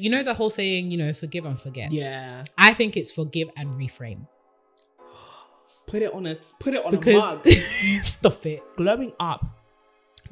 You know the whole saying, forgive and forget. Yeah. I think it's forgive and reframe. Put it on a Because mug. stop it. Glowing up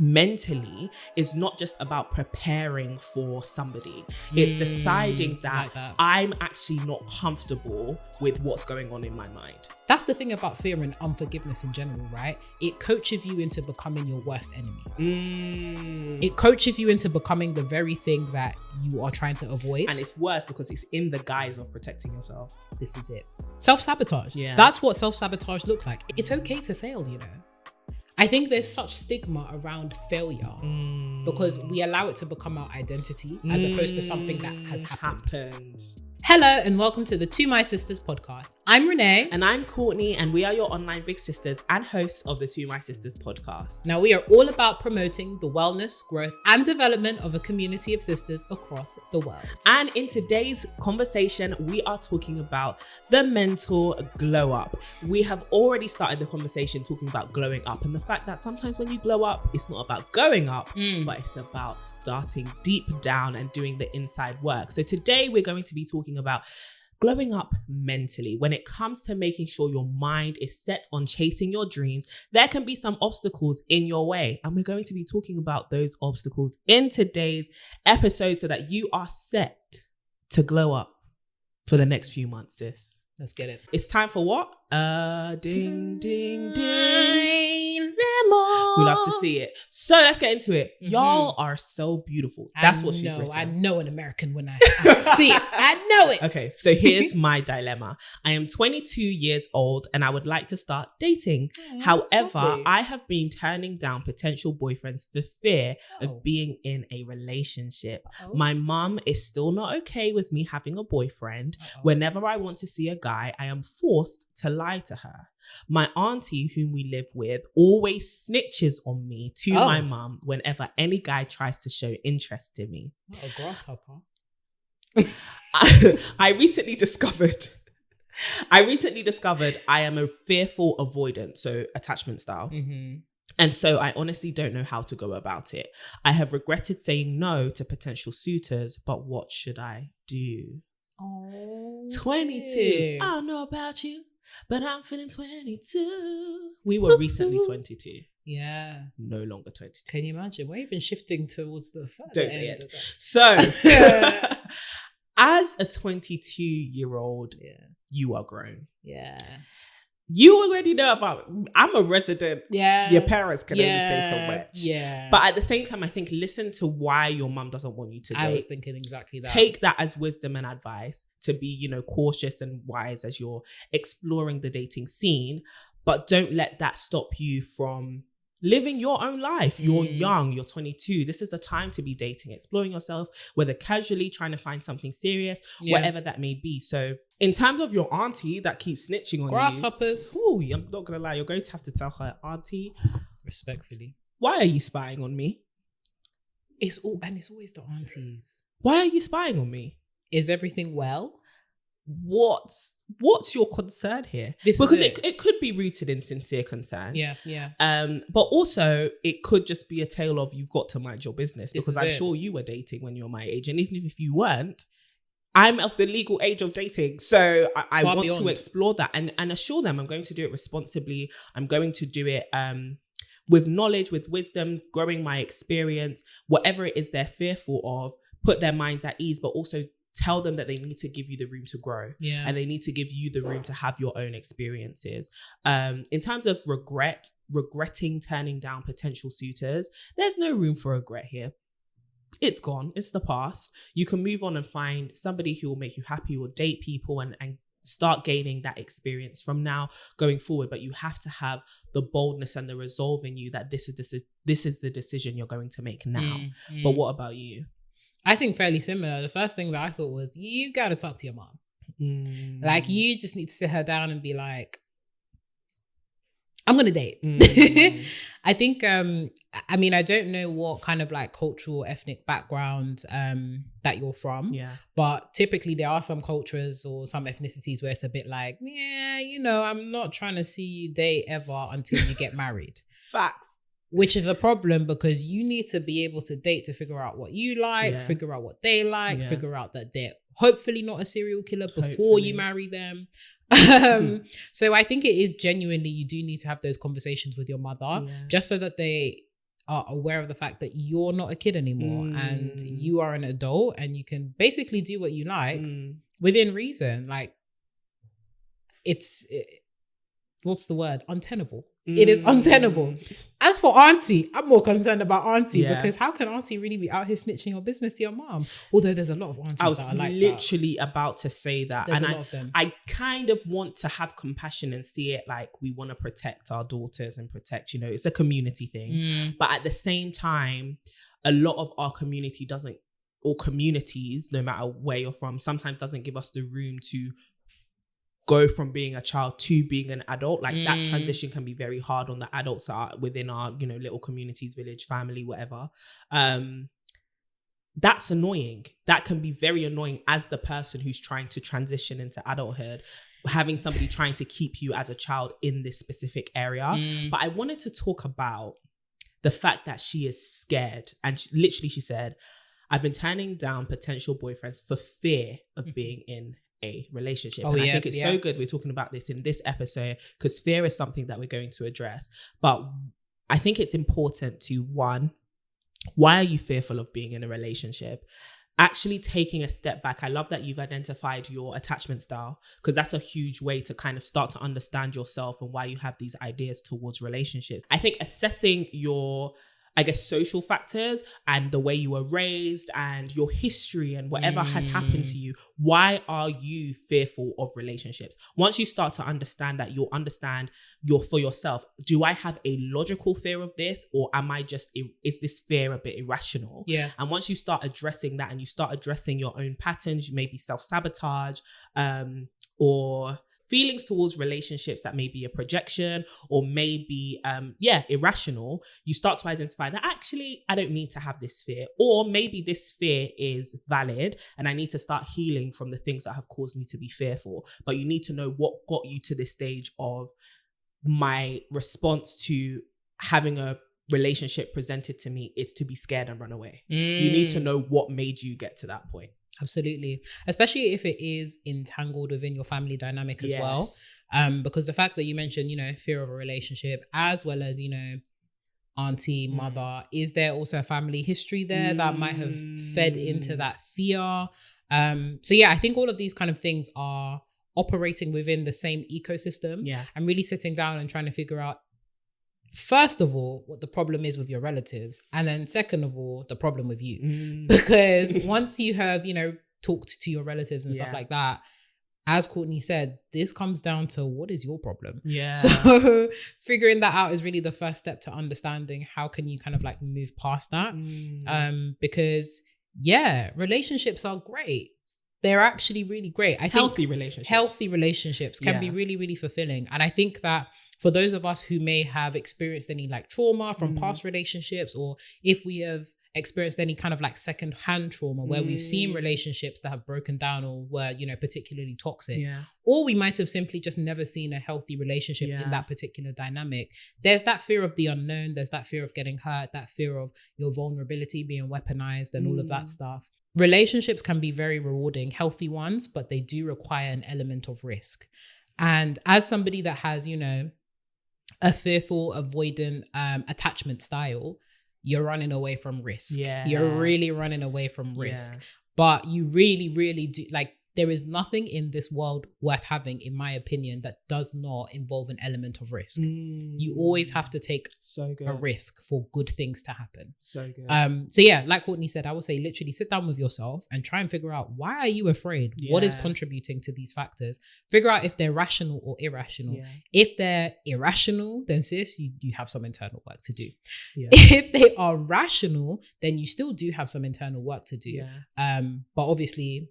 mentally is not just about preparing for somebody. It's deciding that, I'm actually not comfortable with what's going on in my mind. That's the thing about fear and unforgiveness in general, right? It coaches you into becoming your worst enemy. It coaches you into becoming the very thing that you are trying to avoid. And it's worse because it's in the guise of protecting yourself. This is it. Self-sabotage. Yeah. That's what self-sabotage looks like. It's okay to fail, I think there's such stigma around failure because we allow it to become our identity as opposed to something that has happened. Hello and welcome to the To My Sisters podcast. I'm Renee. And I'm Courtney, and we are your online big sisters and hosts of the To My Sisters podcast. Now, we are all about promoting the wellness, growth, and development of a community of sisters across the world. And in today's conversation, we are talking about the mental glow up. We have already started the conversation talking about glowing up and the fact that sometimes when you glow up, it's not about going up, but it's about starting deep down and doing the inside work. So today we're going to be talking about glowing up mentally. When it comes to making sure your mind is set on chasing your dreams, there can be some obstacles in your way. And we're going to be talking about those obstacles in today's episode so that you are set to glow up for the next few months, sis. Let's get it. It's time for what? Ding, ding, ding. We love to see it. So let's get into it. Y'all are so beautiful. That's what she's written. I know an American when I see it. I know it. Okay, so here's my dilemma. I am 22 years old and I would like to start dating. However, lovely. I have been turning down potential boyfriends for fear of being in a relationship. My mum is still not okay with me having a boyfriend. Whenever I want to see a guy, I am forced to lie to her. My auntie, whom we live with, always snitches on me to my mum whenever any guy tries to show interest in me. A grasshopper. I recently discovered I am a fearful avoidant, so attachment style. And so I honestly don't know how to go about it. I have regretted saying no to potential suitors, but what should I do? 22. Sis. I don't know about you, but I'm feeling 22. We were recently 22. Yeah. No longer 22. Can you imagine? We're even shifting towards the Don't say end it. of that. So, as a 22-year-old, you are grown. Yeah. You already know about, I'm a resident. Yeah. Your parents can only say so much. Yeah. But at the same time, I think listen to why your mum doesn't want you to date. I was thinking exactly that. Take that as wisdom and advice to be, cautious and wise as you're exploring the dating scene. But don't let that stop you from living your own life. You're young, you're 22. This is the time to be dating, exploring yourself, whether casually trying to find something serious, whatever that may be. So in terms of your auntie that keeps snitching on Grasshoppers. you, I'm not going to lie, you're going to have to tell her, auntie, respectfully, why are you spying on me? It's always the aunties. Why are you spying on me? Is everything well? What's your concern here? Because it could be rooted in sincere concern. Yeah. But also it could just be a tale of you've got to mind your business, because I'm sure you were dating when you were my age, and even if you weren't, I'm of the legal age of dating. So I want to explore that and assure them I'm going to do it responsibly. I'm going to do it with knowledge, with wisdom, growing my experience, whatever it is they're fearful of, put their minds at ease, but also tell them that they need to give you the room to grow, and they need to give you the room to have your own experiences. In terms of regretting turning down potential suitors, there's no room for regret here. It's gone. It's the past. You can move on and find somebody who will make you happy, or date people and start gaining that experience from now going forward. But you have to have the boldness and the resolve in you that this is the decision you're going to make now. But what about you? I think fairly similar. The first thing that I thought was, you got to talk to your mom. Like, you just need to sit her down and be like, I'm going to date. I think, I don't know what kind of like cultural, ethnic background that you're from. Yeah. But typically there are some cultures or some ethnicities where it's a bit like, I'm not trying to see you date ever until you get married. Facts. which is a problem because you need to be able to date to figure out what you like, figure out what they like, figure out that they're hopefully not a serial killer before you marry them. So I think it is genuinely, you do need to have those conversations with your mother just so that they are aware of the fact that you're not a kid anymore and you are an adult and you can basically do what you like within reason. Like what's the word? Untenable. It is untenable. As for auntie, I'm more concerned about auntie because how can auntie really be out here snitching your business to your mom? Although there's a lot of aunties that are like that. I was literally about to say that. There's and a lot of them. I kind of want to have compassion and see it like we want to protect our daughters and protect, it's a community thing. But at the same time, a lot of our community doesn't, or communities, no matter where you're from, sometimes doesn't give us the room to go from being a child to being an adult. Like that transition can be very hard on the adults that are within our, little communities, village, family, whatever. That's annoying. That can be very annoying as the person who's trying to transition into adulthood, having somebody trying to keep you as a child in this specific area. But I wanted to talk about the fact that she is scared. And she said, I've been turning down potential boyfriends for fear of being in a relationship. And I think it's so good we're talking about this in this episode because fear is something that we're going to address. But I think it's important to, one, why are you fearful of being in a relationship? Actually taking a step back. I love that you've identified your attachment style because that's a huge way to kind of start to understand yourself and why you have these ideas towards relationships. I think assessing your social factors and the way you were raised and your history and whatever has happened to you. Why are you fearful of relationships? Once you start to understand that, you'll understand for yourself. Do I have a logical fear of this, or is this fear a bit irrational? Yeah. And once you start addressing that and you start addressing your own patterns, maybe self-sabotage, or feelings towards relationships that may be a projection or maybe, irrational, you start to identify that actually, I don't need to have this fear, or maybe this fear is valid and I need to start healing from the things that have caused me to be fearful. But you need to know what got you to this stage of my response to having a relationship presented to me is to be scared and run away. You need to know what made you get to that point. Absolutely. Especially if it is entangled within your family dynamic as well. Because the fact that you mentioned, fear of a relationship as well as, auntie, mother, is there also a family history there that might have fed into that fear? So yeah, I think all of these kind of things are operating within the same ecosystem. Yeah. And really sitting down and trying to figure out, first of all, what the problem is with your relatives, and then second of all, the problem with you. Because once you have, talked to your relatives and stuff like that, as Courtney said, this comes down to what is your problem? Yeah. So figuring that out is really the first step to understanding how can you kind of like move past that. Because relationships are great. They're actually really great. I think healthy relationships can be really, really fulfilling. And I think that for those of us who may have experienced any like trauma from past relationships, or if we have experienced any kind of like second-hand trauma where we've seen relationships that have broken down or were, particularly toxic, or we might have simply just never seen a healthy relationship in that particular dynamic. There's that fear of the unknown. There's that fear of getting hurt, that fear of your vulnerability being weaponized and all of that stuff. Relationships can be very rewarding, healthy ones, but they do require an element of risk. And as somebody that has, a fearful, avoidant attachment style, you're running away from risk. Yeah. You're really running away from risk. But you really, really do, like, there is nothing in this world worth having, in my opinion, that does not involve an element of risk. You always have to take a risk for good things to happen. So good. So yeah, like Courtney said, I would say literally sit down with yourself and try and figure out, why are you afraid? What is contributing to these factors? Figure out if they're rational or irrational. If they're irrational, then sis, you have some internal work to do. If they are rational, then you still do have some internal work to do. But obviously,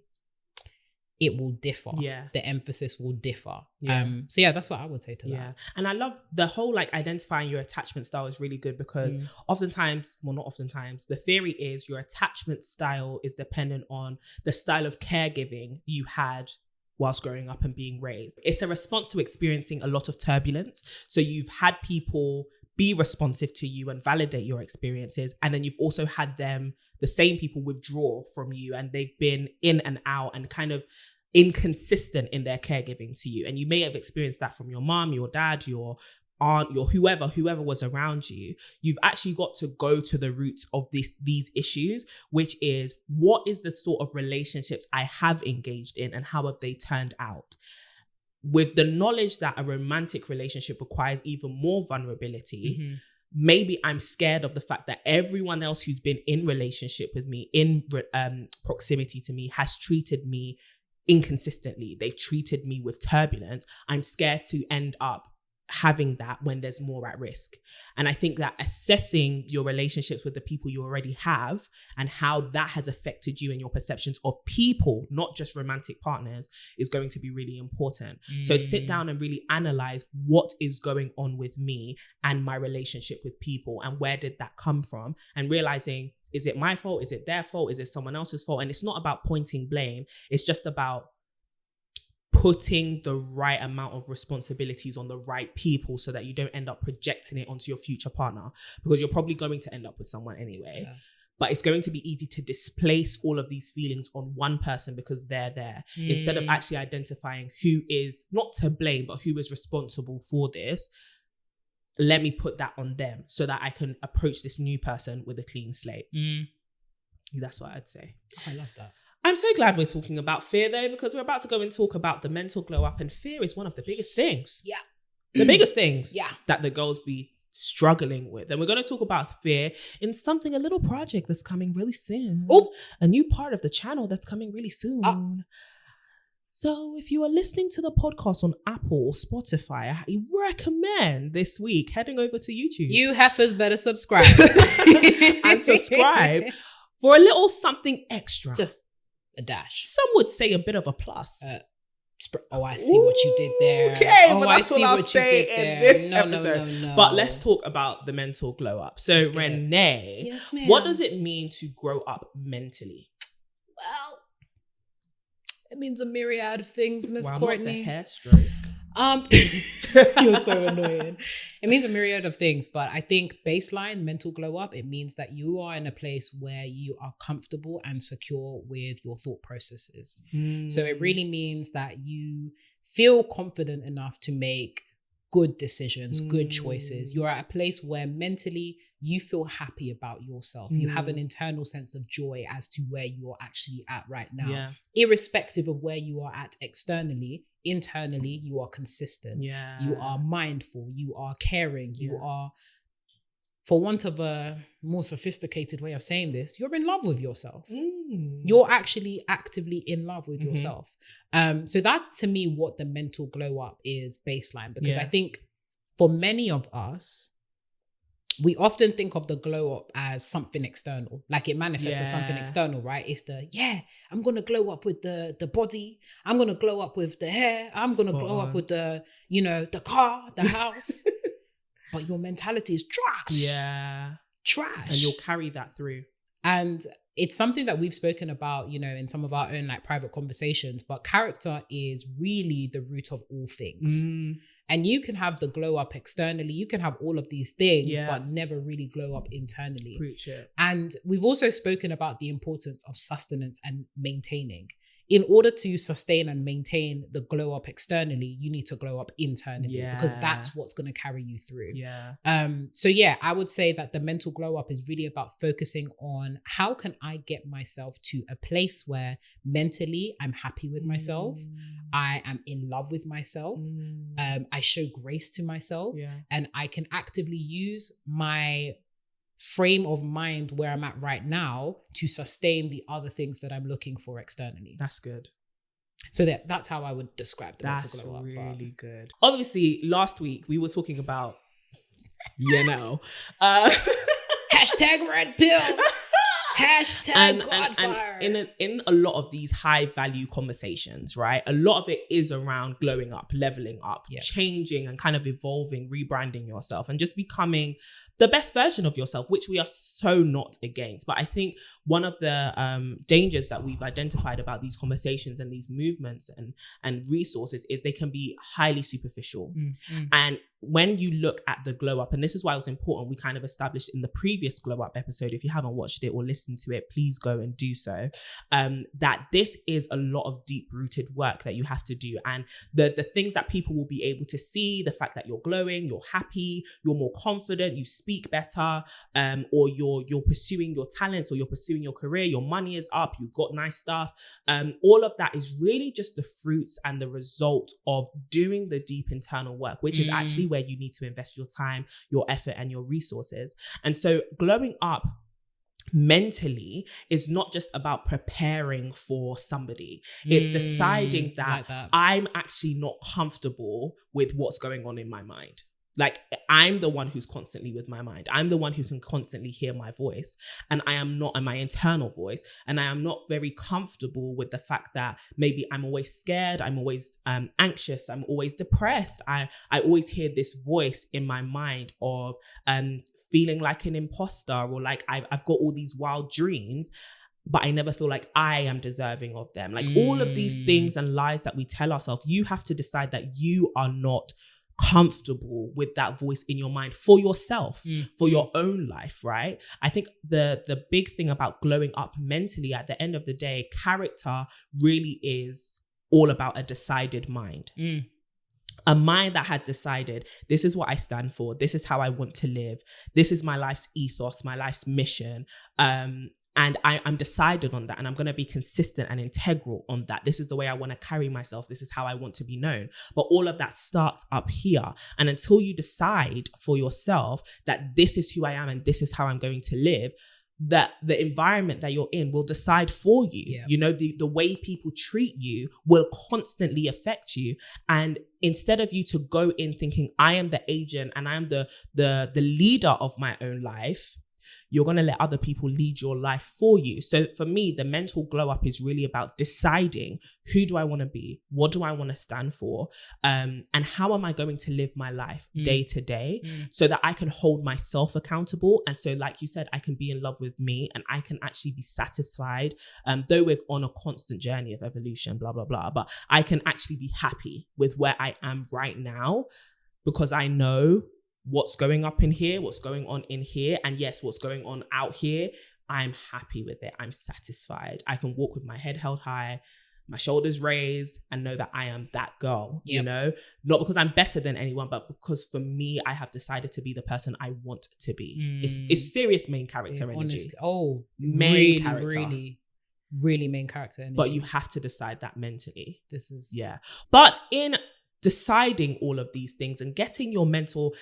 it will differ. The emphasis will differ. So yeah, that's what I would say to that. And I love the whole like identifying your attachment style is really good because oftentimes, well, not oftentimes, the theory is your attachment style is dependent on the style of caregiving you had whilst growing up and being raised. It's a response to experiencing a lot of turbulence. So you've had people be responsive to you and validate your experiences. And then you've also had them, the same people, withdraw from you, and they've been in and out and kind of inconsistent in their caregiving to you. And you may have experienced that from your mom, your dad, your aunt, your whoever was around you. You've actually got to go to the roots of these issues, which is, what is the sort of relationships I have engaged in and how have they turned out? With the knowledge that a romantic relationship requires even more vulnerability, maybe I'm scared of the fact that everyone else who's been in relationship with me, in proximity to me, has treated me inconsistently. They've treated me with turbulence. I'm scared to end up having that when there's more at risk. And I think that assessing your relationships with the people you already have and how that has affected you and your perceptions of people, not just romantic partners, is going to be really important. So to sit down and really analyze what is going on with me and my relationship with people, and where did that come from, and realizing, is it my fault? Is it their fault? Is it someone else's fault? And it's not about pointing blame. It's just about putting the right amount of responsibilities on the right people so that you don't end up projecting it onto your future partner, because you're probably going to end up with someone anyway. Yeah. But it's going to be easy to displace all of these feelings on one person because they're there, instead of actually identifying who is not to blame, but who is responsible for this. Let me put that on them so that I can approach this new person with a clean slate. That's what I'd say. I love that. I'm so glad we're talking about fear, though, because we're about to go and talk about the mental glow up, and fear is one of the biggest things. Yeah. The biggest things that the girls be struggling with. And we're going to talk about fear in something, a little project that's coming really soon. Oh, a new part of the channel that's coming really soon. So if you are listening to the podcast on Apple or Spotify, I recommend this week heading over to YouTube. You heifers better subscribe. And subscribe for a little something extra. Just a dash. Some would say a bit of a plus. I see what you did there. Okay, but that's what I'll say in this episode. No. But let's talk about the mental glow up. So Renee, yes, ma'am. What does it mean to grow up mentally? Well, it means a myriad of things, Miss Courtney. Not the hair stroke. You're so annoying. It means a myriad of things, but I think baseline mental glow up, it means that you are in a place where you are comfortable and secure with your thought processes. So it really means that you feel confident enough to make good decisions, good choices. You're at a place where mentally you feel happy about yourself. You have an internal sense of joy as to where you're actually at right now. Irrespective of where you are at externally, internally, you are consistent. You are mindful. You are caring. You are, for want of a more sophisticated way of saying this, you're in love with yourself. You're actually actively in love with yourself. So that's, to me, what the mental glow up is baseline. Because I think for many of us, we often think of the glow up as something external, like it manifests as something external, right? It's I'm going to glow up with the body. I'm going to glow up with the hair. I'm going to glow up with the car, the house. But your mentality is trash. Trash. And you'll carry that through. And it's something that we've spoken about, in some of our own private conversations, but character is really the root of all things. And you can have the glow up externally, you can have all of these things, but never really glow up internally. Preach it. And we've also spoken about the importance of sustenance and maintaining. In order to sustain and maintain the glow up externally, you need to glow up internally, because that's what's going to carry you through. So I would say that the mental glow up is really about focusing on how can I get myself to a place where mentally I'm happy with myself. I am in love with myself. I show grace to myself, and I can actively use my frame of mind where I'm at right now to sustain the other things that I'm looking for externally. That's good. So that's how I would describe the mental glow up. That's really good. Obviously, last week we were talking about, hashtag red pill. Hashtag Godfire. And in a lot of these high value conversations, right? A lot of it is around glowing up, leveling up, changing and kind of evolving, rebranding yourself and just becoming the best version of yourself, which we are so not against. But I think one of the dangers that we've identified about these conversations and these movements and resources is they can be highly superficial. And when you look at the glow up, and this is why it was important, we kind of established in the previous glow up episode, if you haven't watched it or listened to it, please go and do so, that this is a lot of deep rooted work that you have to do. And the things that people will be able to see, the fact that you're glowing, you're happy, you're more confident, you speak better, or you're pursuing your talents, or you're pursuing your career, your money is up, you've got nice stuff. All of that is really just the fruits and the result of doing the deep internal work, which is actually where you need to invest your time, your effort, and your resources. And so glowing up mentally is not just about preparing for somebody. It's deciding that I'm actually not comfortable with what's going on in my mind. Like, I'm the one who's constantly with my mind. I'm the one who can constantly hear my voice, and I am not, my internal voice, and I am not very comfortable with the fact that maybe I'm always scared, I'm always anxious, I'm always depressed. I always hear this voice in my mind of feeling like an imposter, or like I've got all these wild dreams, but I never feel like I am deserving of them. Like all of these things and lies that we tell ourselves, you have to decide that you are not comfortable with that voice in your mind for yourself, for your own life, right? I think the big thing about glowing up mentally, at the end of the day, character really is all about a decided mind. A mind that has decided, this is what I stand for, this is how I want to live, this is my life's ethos, my life's mission, and I'm decided on that, and I'm going to be consistent and integral on that. This is the way I want to carry myself. This is how I want to be known. But all of that starts up here. And until you decide for yourself that this is who I am and this is how I'm going to live, that the environment that you're in will decide for you. Yeah. You know, the way people treat you will constantly affect you. And instead of you to go in thinking, I am the agent and I am the leader of my own life, you're going to let other people lead your life for you. So for me, the mental glow up is really about deciding, who do I want to be? What do I want to stand for? And how am I going to live my life day to day so that I can hold myself accountable? And so, like you said, I can be in love with me and I can actually be satisfied, though we're on a constant journey of evolution, blah, blah, blah. But I can actually be happy with where I am right now, because I know what's going up in here, what's going on in here, and yes, what's going on out here, I'm happy with it. I'm satisfied. I can walk with my head held high, my shoulders raised, and know that I am that girl, you know, not because I'm better than anyone, but because for me, I have decided to be the person I want to be. It's serious main character energy. Honestly. Main character. Really main character energy. But you have to decide that mentally. Yeah. But in deciding all of these things and getting your mental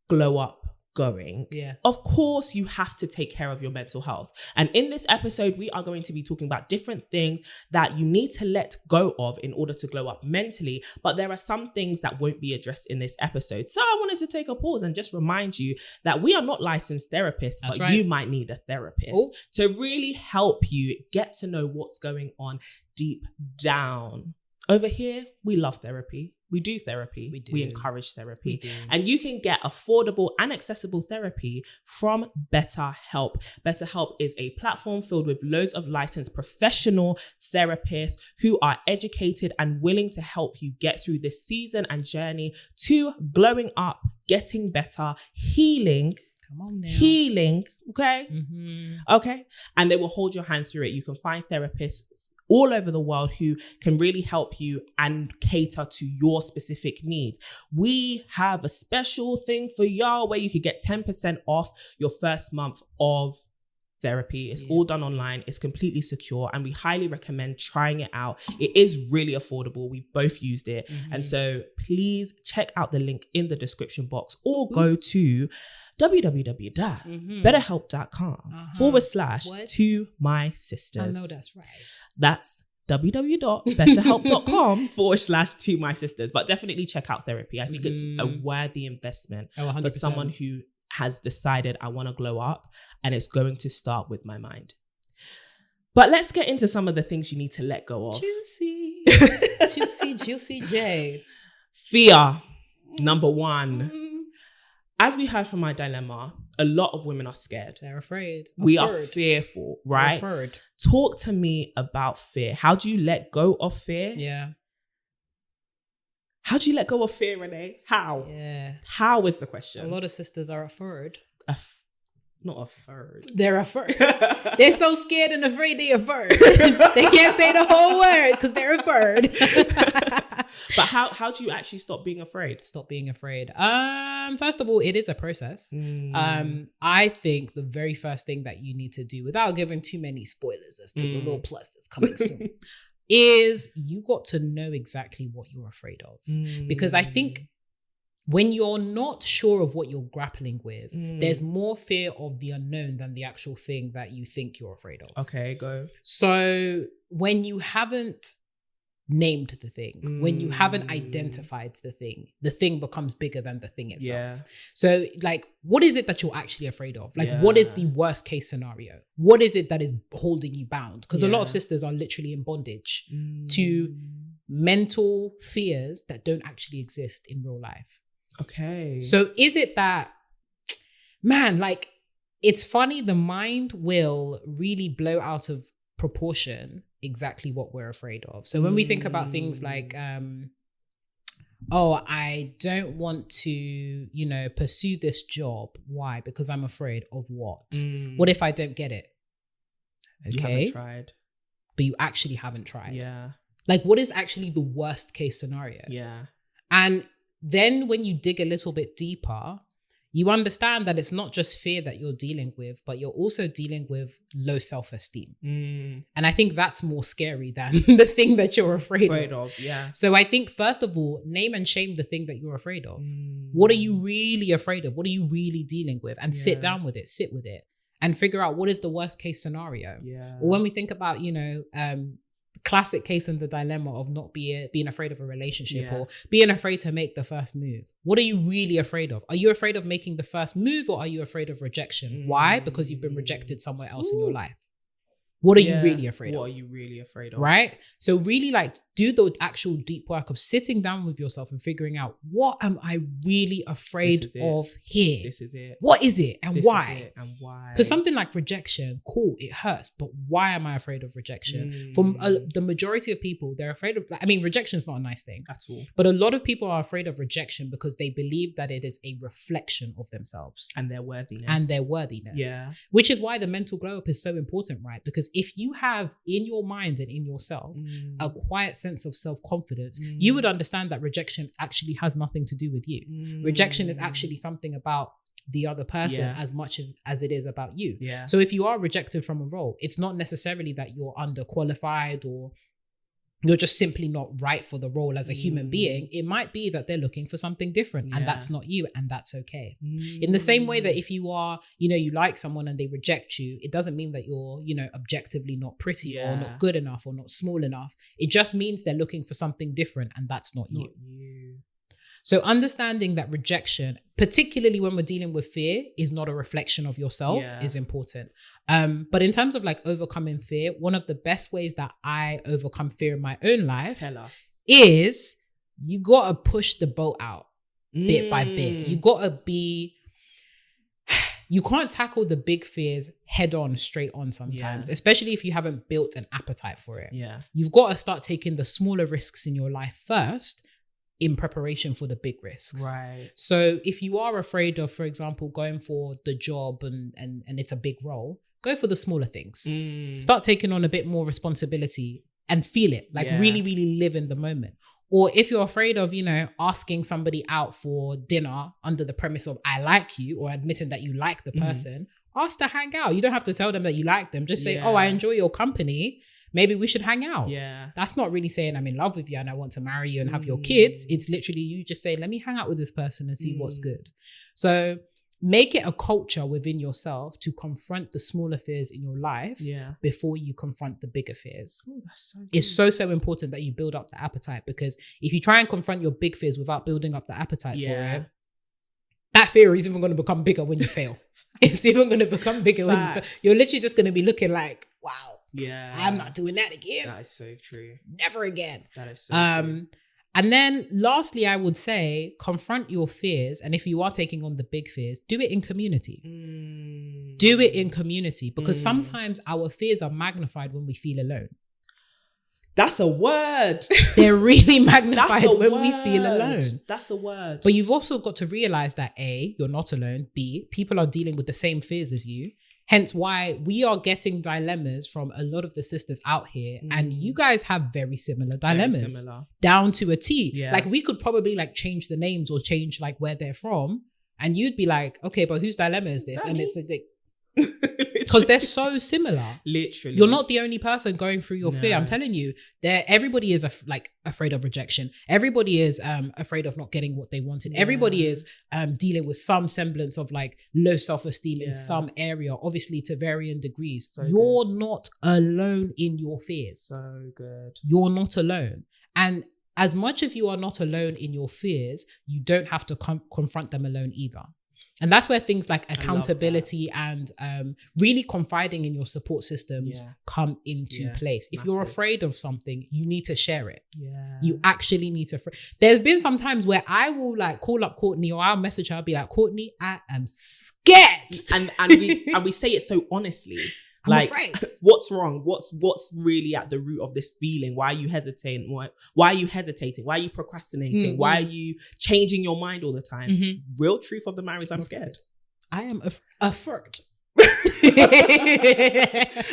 glow up going, of course you have to take care of your mental health. And in this episode, we are going to be talking about different things that you need to let go of in order to glow up mentally. But there are some things that won't be addressed in this episode. So I wanted to take a pause and just remind you that we are not licensed therapists, but you might need a therapist to really help you get to know what's going on deep down. Over here, we love therapy. We do therapy. We encourage therapy. And you can get affordable and accessible therapy from BetterHelp. BetterHelp is a platform filled with loads of licensed professional therapists who are educated and willing to help you get through this season and journey to glowing up, getting better, healing. Come on now. Healing, okay? Okay. And they will hold your hand through it. You can find therapists all over the world who can really help you and cater to your specific needs. We have a special thing for y'all where you could get 10% off your first month of therapy. It's all done online. It's completely secure, and we highly recommend trying it out. It is really affordable. We've both used it. And so please check out the link in the description box, or go to www.betterhelp.com/2mysisters. I know that's right. That's www.betterhelp.com/2mysisters. But definitely check out therapy. I think it's a worthy investment for someone who has decided, I want to glow up, and it's going to start with my mind. But let's get into some of the things you need to let go of. Juicy J. Fear, number one. As we heard from my dilemma, a lot of women are scared. They're afraid. We are fearful, right? Talk to me about fear. How do you let go of fear? Yeah. How do you let go of fear, Renee? How? Yeah. How is the question? A lot of sisters are afraid. Not afraid. They're afraid. They're so scared and afraid they're afraid. They can't say the whole word because they're afraid. But how do you actually stop being afraid? Stop being afraid. First of all, it is a process. I think the very first thing that you need to do, without giving too many spoilers as to the little plus that's coming soon, is you got to know exactly what you're afraid of. Because I think when you're not sure of what you're grappling with, there's more fear of the unknown than the actual thing that you think you're afraid of. Okay, go. So when you haven't named the thing, when you haven't identified the thing becomes bigger than the thing itself. Yeah. So like, what is it that you're actually afraid of? Like, what is the worst case scenario? What is it that is holding you bound? Because a lot of sisters are literally in bondage to mental fears that don't actually exist in real life. Okay. So is it that, man, like, it's funny, the mind will really blow out of proportion exactly what we're afraid of. So when we think about things like, I don't want to, pursue this job. Why? Because I'm afraid of what? What if I don't get it? Okay. You haven't tried. But you actually haven't tried. Yeah. Like, what is actually the worst case scenario? Yeah. And then when you dig a little bit deeper, you understand that it's not just fear that you're dealing with, but you're also dealing with low self-esteem. And I think that's more scary than the thing that you're afraid of. Yeah. So I think, first of all, name and shame the thing that you're afraid of. What are you really afraid of? What are you really dealing with? And sit down with it, sit with it, and figure out what is the worst case scenario. Yeah. Or when we think about, classic case in the dilemma of not being afraid of a relationship or being afraid to make the first move. What are you really afraid of? Are you afraid of making the first move, or are you afraid of rejection? Why? Because you've been rejected somewhere else in your life. What are you really afraid of? What are you really afraid of? Right? So really, like, do the actual deep work of sitting down with yourself and figuring out, what am I really afraid of here? This is it. What is it? And why? And why? Because something like rejection, cool, it hurts, but why am I afraid of rejection? For the majority of people, they're afraid of, rejection is not a nice thing at all. But a lot of people are afraid of rejection because they believe that it is a reflection of themselves. And their worthiness. Yeah. Which is why the mental glow up is so important, right? Because if you have in your mind and in yourself a quiet sense of self-confidence, you would understand that rejection actually has nothing to do with you. Rejection is actually something about the other person as much as it is about you. Yeah. So if you are rejected from a role, it's not necessarily that you're underqualified or you're just simply not right for the role as a human being. It might be that they're looking for something different and that's not you, and that's okay. In the same way that if you are, you like someone and they reject you, it doesn't mean that you're, objectively not pretty or not good enough or not small enough. It just means they're looking for something different and that's not you. So understanding that rejection, particularly when we're dealing with fear, is not a reflection of yourself is important. But in terms of like overcoming fear, one of the best ways that I overcome fear in my own life is you got to push the boat out bit by bit. You can't tackle the big fears head on, straight on sometimes, especially if you haven't built an appetite for it. Yeah. You've got to start taking the smaller risks in your life first, in preparation for the big risks. Right. So if you are afraid of, for example, going for the job and it's a big role, go for the smaller things. Start taking on a bit more responsibility and feel it, like really, really live in the moment. Or if you're afraid of, asking somebody out for dinner under the premise of I like you, or admitting that you like the person, ask to hang out. You don't have to tell them that you like them. Just say, I enjoy your company. Maybe we should hang out. Yeah. That's not really saying I'm in love with you and I want to marry you and have your kids. It's literally you just say, let me hang out with this person and see what's good. So make it a culture within yourself to confront the smaller fears in your life before you confront the bigger fears. Oh, that's so good. It's so important that you build up the appetite, because if you try and confront your big fears without building up the appetite for it, that fear is even going to become bigger when you fail. It's even going to become bigger when you fail. You're literally just going to be looking like, wow. Yeah. I'm not doing that again. That is so true. Never again. That is so true. And then lastly, I would say confront your fears. And if you are taking on the big fears, do it in community. Do it in community, because sometimes our fears are magnified when we feel alone. That's a word. They're really magnified when we feel alone. That's a word. But you've also got to realize that A, you're not alone. B, people are dealing with the same fears as you. Hence why we are getting dilemmas from a lot of the sisters out here. And you guys have very similar dilemmas. Down to a T. Yeah. Like we could probably like change the names or change like where they're from. And you'd be like, okay, but whose dilemma is this? And it's like, because they're so similar. Literally. You're not the only person going through your fear. I'm telling you, everybody is afraid of rejection. Everybody is afraid of not getting what they wanted. Yeah. Everybody is dealing with some semblance of like low self-esteem in some area, obviously to varying degrees. So you're not alone in your fears. So good. You're not alone. And as much as you are not alone in your fears, you don't have to confront them alone either. And that's where things like accountability and really confiding in your support systems come into place. If you're afraid of something, you need to share it. Yeah. You actually need to. There's been some times where I will like call up Courtney or I'll message her. I'll be like, Courtney, I am scared. And we say it so honestly. I'm afraid. What's wrong? What's really at the root of this feeling? Why are you hesitating? Why are you hesitating? Why are you procrastinating? Mm-hmm. Why are you changing your mind all the time? Mm-hmm. Real truth of the matter is I'm scared. I am afraid.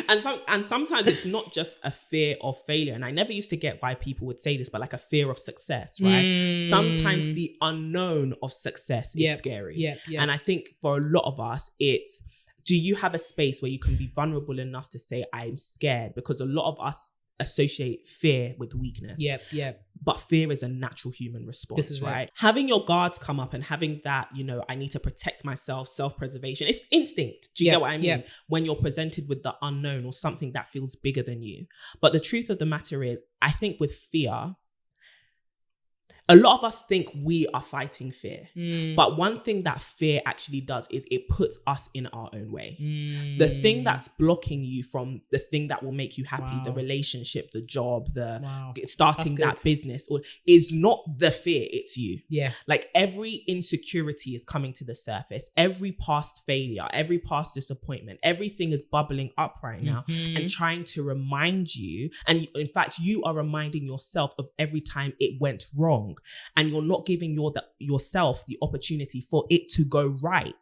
and sometimes it's not just a fear of failure. And I never used to get why people would say this, but like a fear of success, right? Sometimes the unknown of success is scary. Yep. And I think for a lot of us, it's, do you have a space where you can be vulnerable enough to say, I'm scared? Because a lot of us associate fear with weakness. Yep. But fear is a natural human response, right? Having your guards come up and having that, I need to protect myself, self-preservation. It's instinct. Do you get what I mean? Yep. When you're presented with the unknown or something that feels bigger than you. But the truth of the matter is, I think with fear, a lot of us think we are fighting fear. But one thing that fear actually does is it puts us in our own way. The thing that's blocking you from the thing that will make you happy, the relationship, the job, starting that business, or is not the fear, it's you. Yeah. Like every insecurity is coming to the surface. Every past failure, every past disappointment, everything is bubbling up right now and trying to remind you. And in fact, you are reminding yourself of every time it went wrong. And you're not giving yourself the opportunity for it to go right.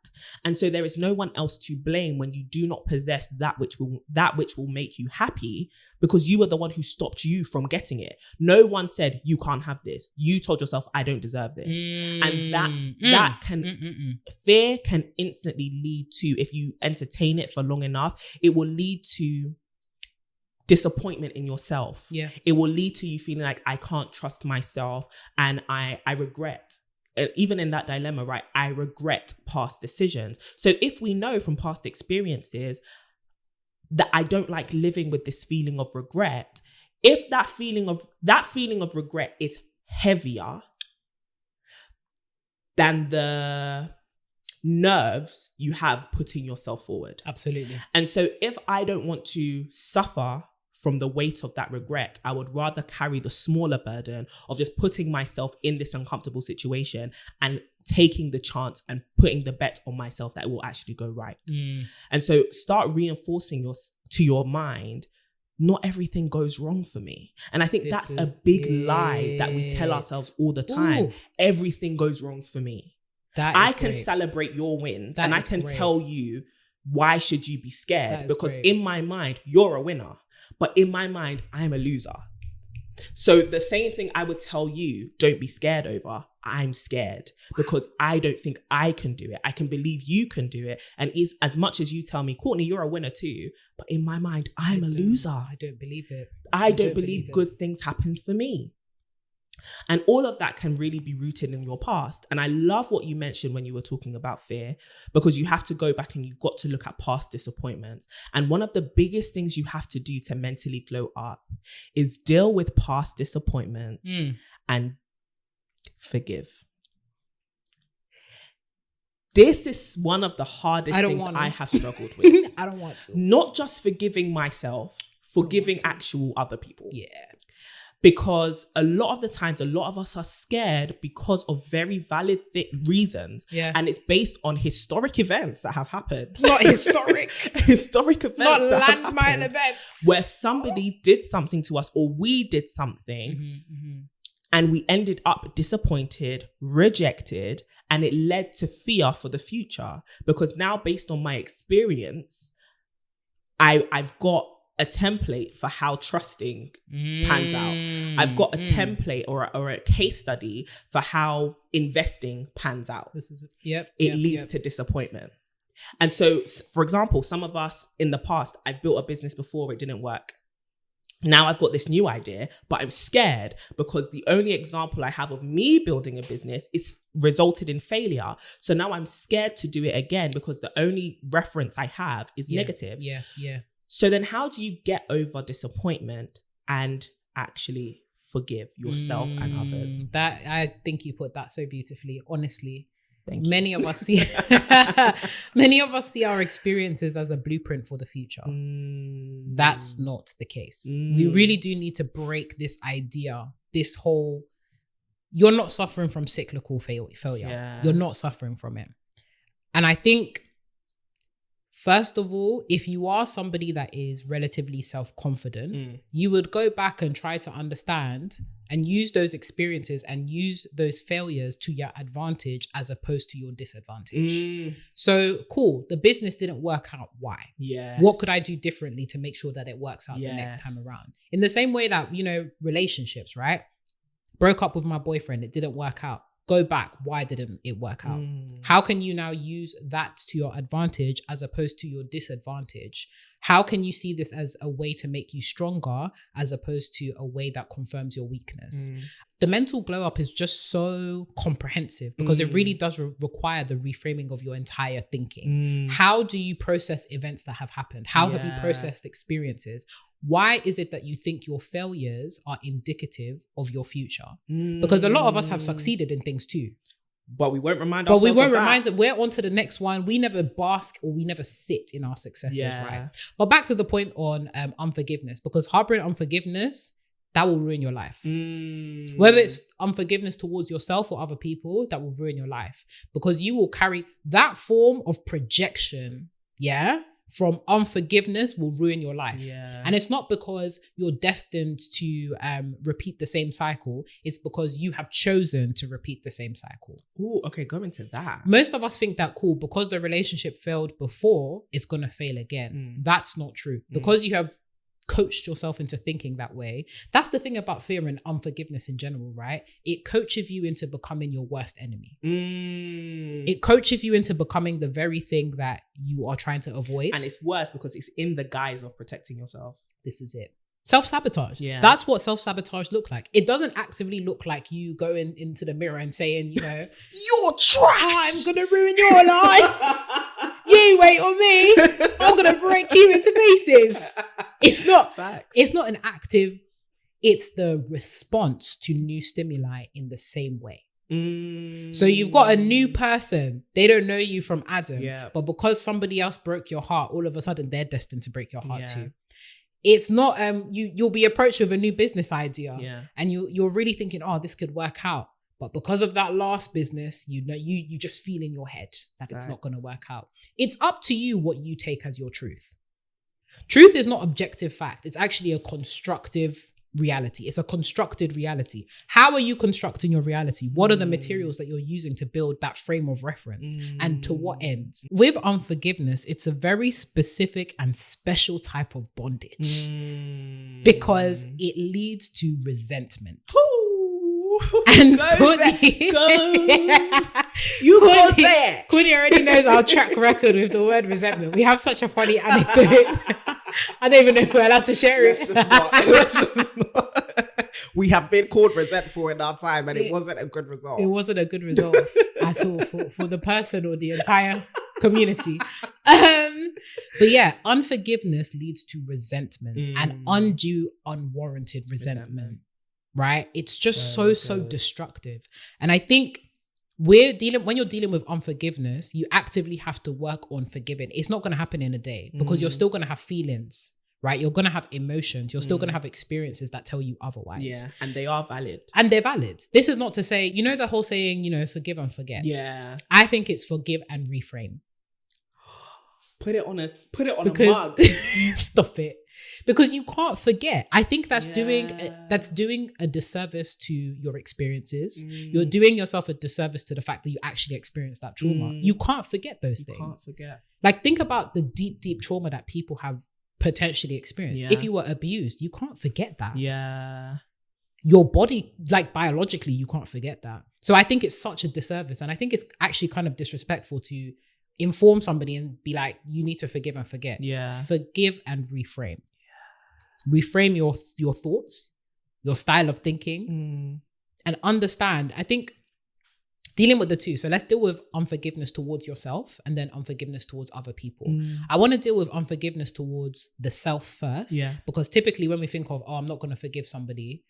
And so there is no one else to blame when you do not possess that which will make you happy, because you are the one who stopped you from getting it. No one said you can't have this. You told yourself, I don't deserve this. And fear can instantly lead to, if you entertain it for long enough, it will lead to disappointment in yourself. Yeah. It will lead to you feeling like, I can't trust myself and I regret. Even in that dilemma, right? I regret past decisions. So if we know from past experiences that I don't like living with this feeling of regret, if that feeling of regret is heavier than the nerves you have putting yourself forward. Absolutely. And so if I don't want to suffer from the weight of that regret, I would rather carry the smaller burden of just putting myself in this uncomfortable situation and taking the chance and putting the bet on myself that it will actually go right. And so start reinforcing to your mind, not everything goes wrong for me. And I think that's a big lie that we tell ourselves all the time. Everything goes wrong for me. I can celebrate your wins and I can tell you, why should you be scared? Because in my mind, you're a winner. But in my mind, I'm a loser. So the same thing I would tell you, don't be scared over, I'm scared because I don't think I can do it. I can believe you can do it. And as much as you tell me, Courtney, you're a winner too. But in my mind, I'm a loser. I don't believe it. I don't believe good things happened for me. And all of that can really be rooted in your past. And I love what you mentioned when you were talking about fear, because you have to go back and you've got to look at past disappointments. And one of the biggest things you have to do to mentally glow up is deal with past disappointments and forgive. This is one of the hardest things I have struggled with. I don't want to. Not just forgiving myself, forgiving actual other people. Yeah. Because a lot of the times, a lot of us are scared because of very valid reasons. Yeah. And it's based on historic events that have happened. Not historic. Historic events. Not that have landmine happened, events. where somebody did something to us, or we did something, and we ended up disappointed, rejected, and it led to fear for the future. Because now, based on my experience, I've got a template for how trusting pans out. I've got a template or a case study for how investing pans out. This is it leads to disappointment. And so, for example, some of us in the past, I've built a business before, it didn't work. Now I've got this new idea, but I'm scared because the only example I have of me building a business is resulted in failure. So now I'm scared to do it again because the only reference I have is negative. Yeah. So then how do you get over disappointment and actually forgive yourself and others? That, I think you put that so beautifully, honestly. Thank you. Many of us see our experiences as a blueprint for the future. That's not the case. We really do need to break this idea, this whole, you're not suffering from cyclical failure. Yeah. You're not suffering from it. And I think, first of all, if you are somebody that is relatively self-confident, you would go back and try to understand and use those experiences and use those failures to your advantage as opposed to your disadvantage. So, cool, the business didn't work out. Why? Yes. What could I do differently to make sure that it works out the next time around? In the same way that, relationships, right? Broke up with my boyfriend, it didn't work out. Go back. Why didn't it work out? How can you now use that to your advantage as opposed to your disadvantage? How can you see this as a way to make you stronger as opposed to a way that confirms your weakness? The mental glow up is just so comprehensive because it really does require the reframing of your entire thinking. How do you process events that have happened? How have you processed experiences? Why is it that you think your failures are indicative of your future? Because a lot of us have succeeded in things too. But we won't remind ourselves of that. We're on to the next one. We never bask or we never sit in our successes, right? But back to the point on unforgiveness, because harboring unforgiveness, that will ruin your life. Whether it's unforgiveness towards yourself or other people, that will ruin your life. Because you will carry that form of projection, from unforgiveness will ruin your life. And it's not because you're destined to repeat the same cycle. It's because you have chosen to repeat the same cycle. Ooh, okay, go into that. Most of us think that, cool, because the relationship failed before, it's going to fail again. That's not true. Because you have coached yourself into thinking that way. That's the thing about fear and unforgiveness in general, right? It coaches you into becoming your worst enemy. It coaches you into becoming the very thing that you are trying to avoid. And it's worse because it's in the guise of protecting yourself. This is it. Self-sabotage. That's what self-sabotage looks like. It doesn't actively look like you going into the mirror and saying, you're trash. I'm going to ruin your life. You wait on me. I'm going to break you into pieces. It's not. Facts. It's not an active. It's the response to new stimuli in the same way. So you've got a new person. They don't know you from Adam. But because somebody else broke your heart, all of a sudden they're destined to break your heart too. It's not, you'll be approached with a new business idea and you're really thinking, oh, this could work out. But because of that last business, you just feel in your head that it's not going to work out. It's up to you what you take as your truth. Truth is not objective fact. It's actually a constructive reality. It's a constructed reality. How are you constructing your reality? What are the materials that you're using to build that frame of reference? And to what end? With unforgiveness, it's a very specific and special type of bondage because it leads to resentment. And go there. You go there. Kuni already knows our track record with the word resentment. We have such a funny anecdote. I don't even know if we're allowed to share it. Let's just not. We have been called resentful in our time and it wasn't a good result. It wasn't a good result at all for the person or the entire community. But yeah, unforgiveness leads to resentment and undue, unwarranted resentment. Right? It's just so destructive. And I think when you're dealing with unforgiveness, you actively have to work on forgiving. It's not going to happen in a day because you're still going to have feelings, right? You're going to have emotions. You're still going to have experiences that tell you otherwise. Yeah. And they are valid. And they're valid. This is not to say, you know, the whole saying, you know, forgive and forget. Yeah. I think it's forgive and reframe. Put it on a mug. Stop it. Because you can't forget. I think that's doing a disservice to your experiences. You're doing yourself a disservice to the fact that you actually experienced that trauma. You can't forget those things. Can't forget. Like, think about the deep trauma that people have potentially experienced. If you were abused, you can't forget that. Yeah. Your body, like biologically, you can't forget that. So I think it's such a disservice. And I think it's actually kind of disrespectful to inform somebody and be like, you need to forgive and forget. Yeah. Forgive and reframe. Reframe your thoughts, your style of thinking, and understand. I think dealing with the two. So let's deal with unforgiveness towards yourself and then unforgiveness towards other people. I want to deal with unforgiveness towards the self first. Yeah. Because typically when we think of, I'm not going to forgive somebody,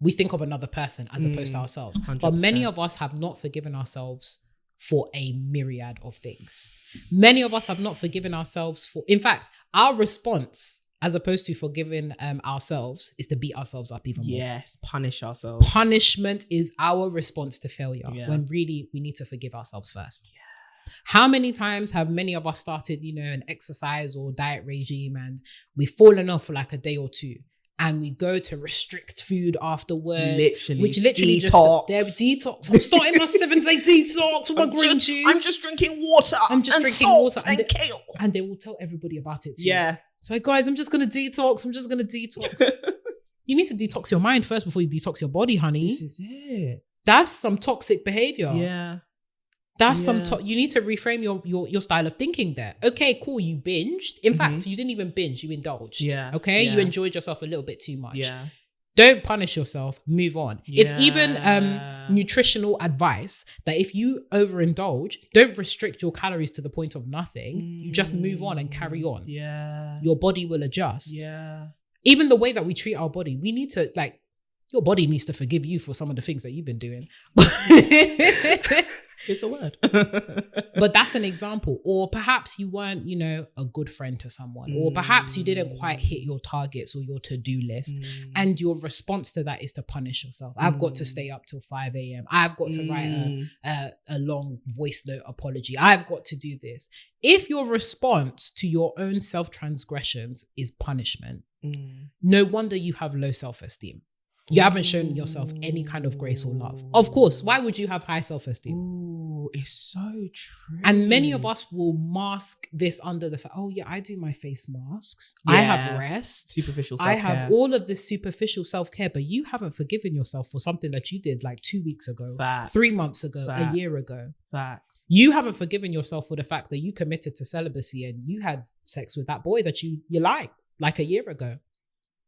we think of another person as opposed to ourselves. 100%. But many of us have not forgiven ourselves for a myriad of things. Many of us have not forgiven ourselves for, in fact, our response as opposed to forgiving ourselves is to beat ourselves up even more. Yes, punish ourselves. Punishment is our response to failure when really we need to forgive ourselves first. Yeah. How many times have many of us started, you know, an exercise or diet regime and we've fallen off for like a day or two and we go to restrict food afterwards. Which literally detox. Detox. I'm starting my 7-day detox with my green juice. I'm just drinking water. I'm just drinking salt water and kale. And they will tell everybody about it too. Yeah. So guys, I'm just going to detox. You need to detox your mind first before you detox your body, honey. This is it. That's some toxic behavior. Yeah. That's you need to reframe your style of thinking there. Okay, cool. You binged. In fact, you didn't even binge. You indulged. Yeah. Okay. Yeah. You enjoyed yourself a little bit too much. Yeah. Don't punish yourself. Move on. Yeah. It's even nutritional advice that if you overindulge, don't restrict your calories to the point of nothing. You just move on and carry on. Yeah. Your body will adjust. Yeah. Even the way that we treat our body, we need to, like, your body needs to forgive you for some of the things that you've been doing. It's a word. But that's an example. Or perhaps you weren't, you know, a good friend to someone. Or perhaps you didn't quite hit your targets or your to-do list. And your response to that is to punish yourself. I've got to stay up till 5 a.m. I've got to write a long voice note apology. I've got to do this. If your response to your own self-transgressions is punishment, no wonder you have low self-esteem. You haven't shown yourself any kind of grace or love. Of course, why would you have high self-esteem? Ooh, it's so true. And many of us will mask this under the fact, oh yeah, I do my face masks. Yeah. I have rest. Superficial self-care. I have all of this superficial self-care, but you haven't forgiven yourself for something that you did like 2 weeks ago, Facts. 3 months ago, Facts. a year ago. Facts. You haven't forgiven yourself for the fact that you committed to celibacy and you had sex with that boy that you like a year ago.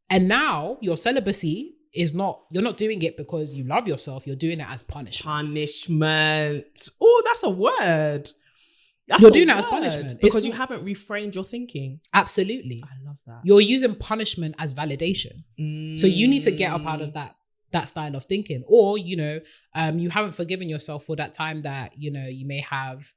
And now your celibacy you're not doing it because you love yourself. You're doing it as punishment. Punishment. Oh, that's a word. You're doing it as punishment. Because you haven't reframed your thinking. Absolutely. I love that. You're using punishment as validation. So you need to get up out of that style of thinking. Or, you know, you haven't forgiven yourself for that time that, you know, you may have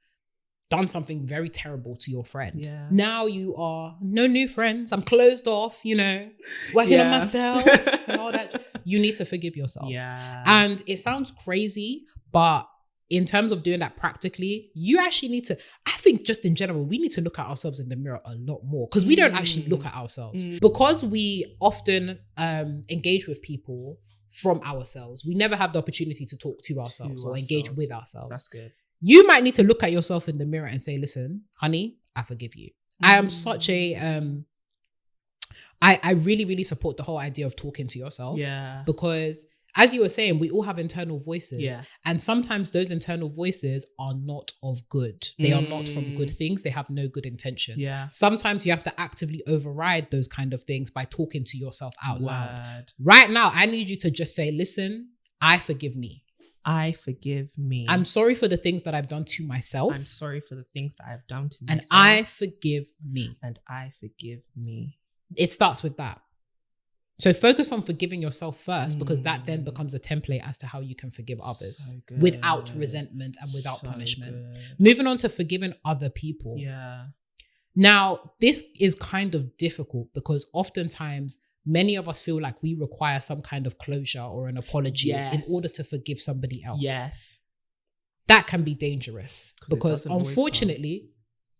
done something very terrible to your friend. Yeah. Now you are no new friends. I'm closed off, you know, working on myself and all that. You need to forgive yourself. Yeah. And it sounds crazy, but in terms of doing that practically, you actually need to, I think just in general, we need to look at ourselves in the mirror a lot more because we don't actually look at ourselves. Because we often engage with people from ourselves. We never have the opportunity to talk to ourselves or engage with ourselves. That's good. You might need to look at yourself in the mirror and say, listen, honey, I forgive you. I am such a, I really, really support the whole idea of talking to yourself. Yeah. Because as you were saying, we all have internal voices. Yeah. And sometimes those internal voices are not of good. They are not from good things. They have no good intentions. Yeah. Sometimes you have to actively override those kind of things by talking to yourself out loud. Right now, I need you to just say, listen, I forgive me. I forgive me. I'm sorry for the things that I've done to myself. I'm sorry for the things that I've done to and myself. And I forgive me. And I forgive me. It starts with that. So focus on forgiving yourself first because that then becomes a template as to how you can forgive others without resentment and without punishment. Moving on to forgiving other people. Yeah. Now, this is kind of difficult because oftentimes many of us feel like we require some kind of closure or an apology in order to forgive somebody else. Yes. That can be dangerous because unfortunately,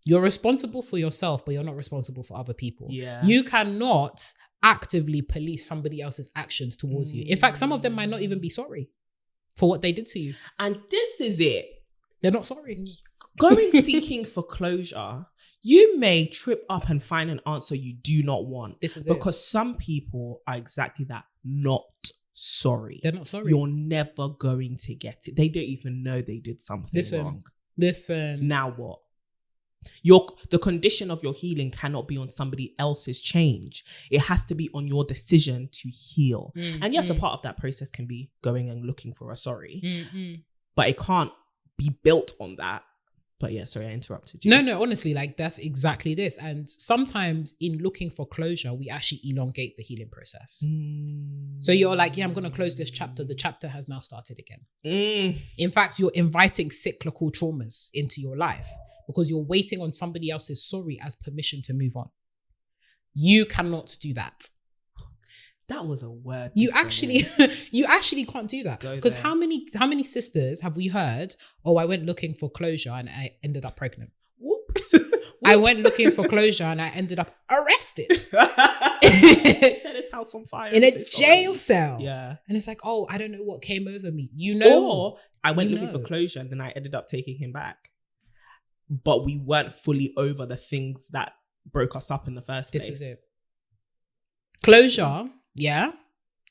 you're responsible for yourself, but you're not responsible for other people. Yeah. You cannot actively police somebody else's actions towards you. In fact, some of them might not even be sorry for what they did to you. And this is it. They're not sorry. Going seeking for closure, you may trip up and find an answer you do not want. This is because some people are exactly that, not sorry. They're not sorry. You're never going to get it. They don't even know they did something wrong. Listen. Now what? The condition of your healing cannot be on somebody else's change. It has to be on your decision to heal. And yes, a part of that process can be going and looking for a sorry. But it can't be built on that. But yeah, sorry, I interrupted you. No, honestly, like that's exactly this. And sometimes in looking for closure, we actually elongate the healing process. So you're like, yeah, I'm going to close this chapter. The chapter has now started again. In fact, you're inviting cyclical traumas into your life because you're waiting on somebody else's sorry as permission to move on. You cannot do that. That was a word. You actually can't do that. Because how many sisters have we heard, oh, I went looking for closure and I ended up pregnant. Whoops. I went looking for closure and I ended up arrested. Set his house on fire. In a jail cell. Yeah. And it's like, oh, I don't know what came over me. You know. Or I went looking for closure and then I ended up taking him back. But we weren't fully over the things that broke us up in the first place. This is it. Closure. Yeah,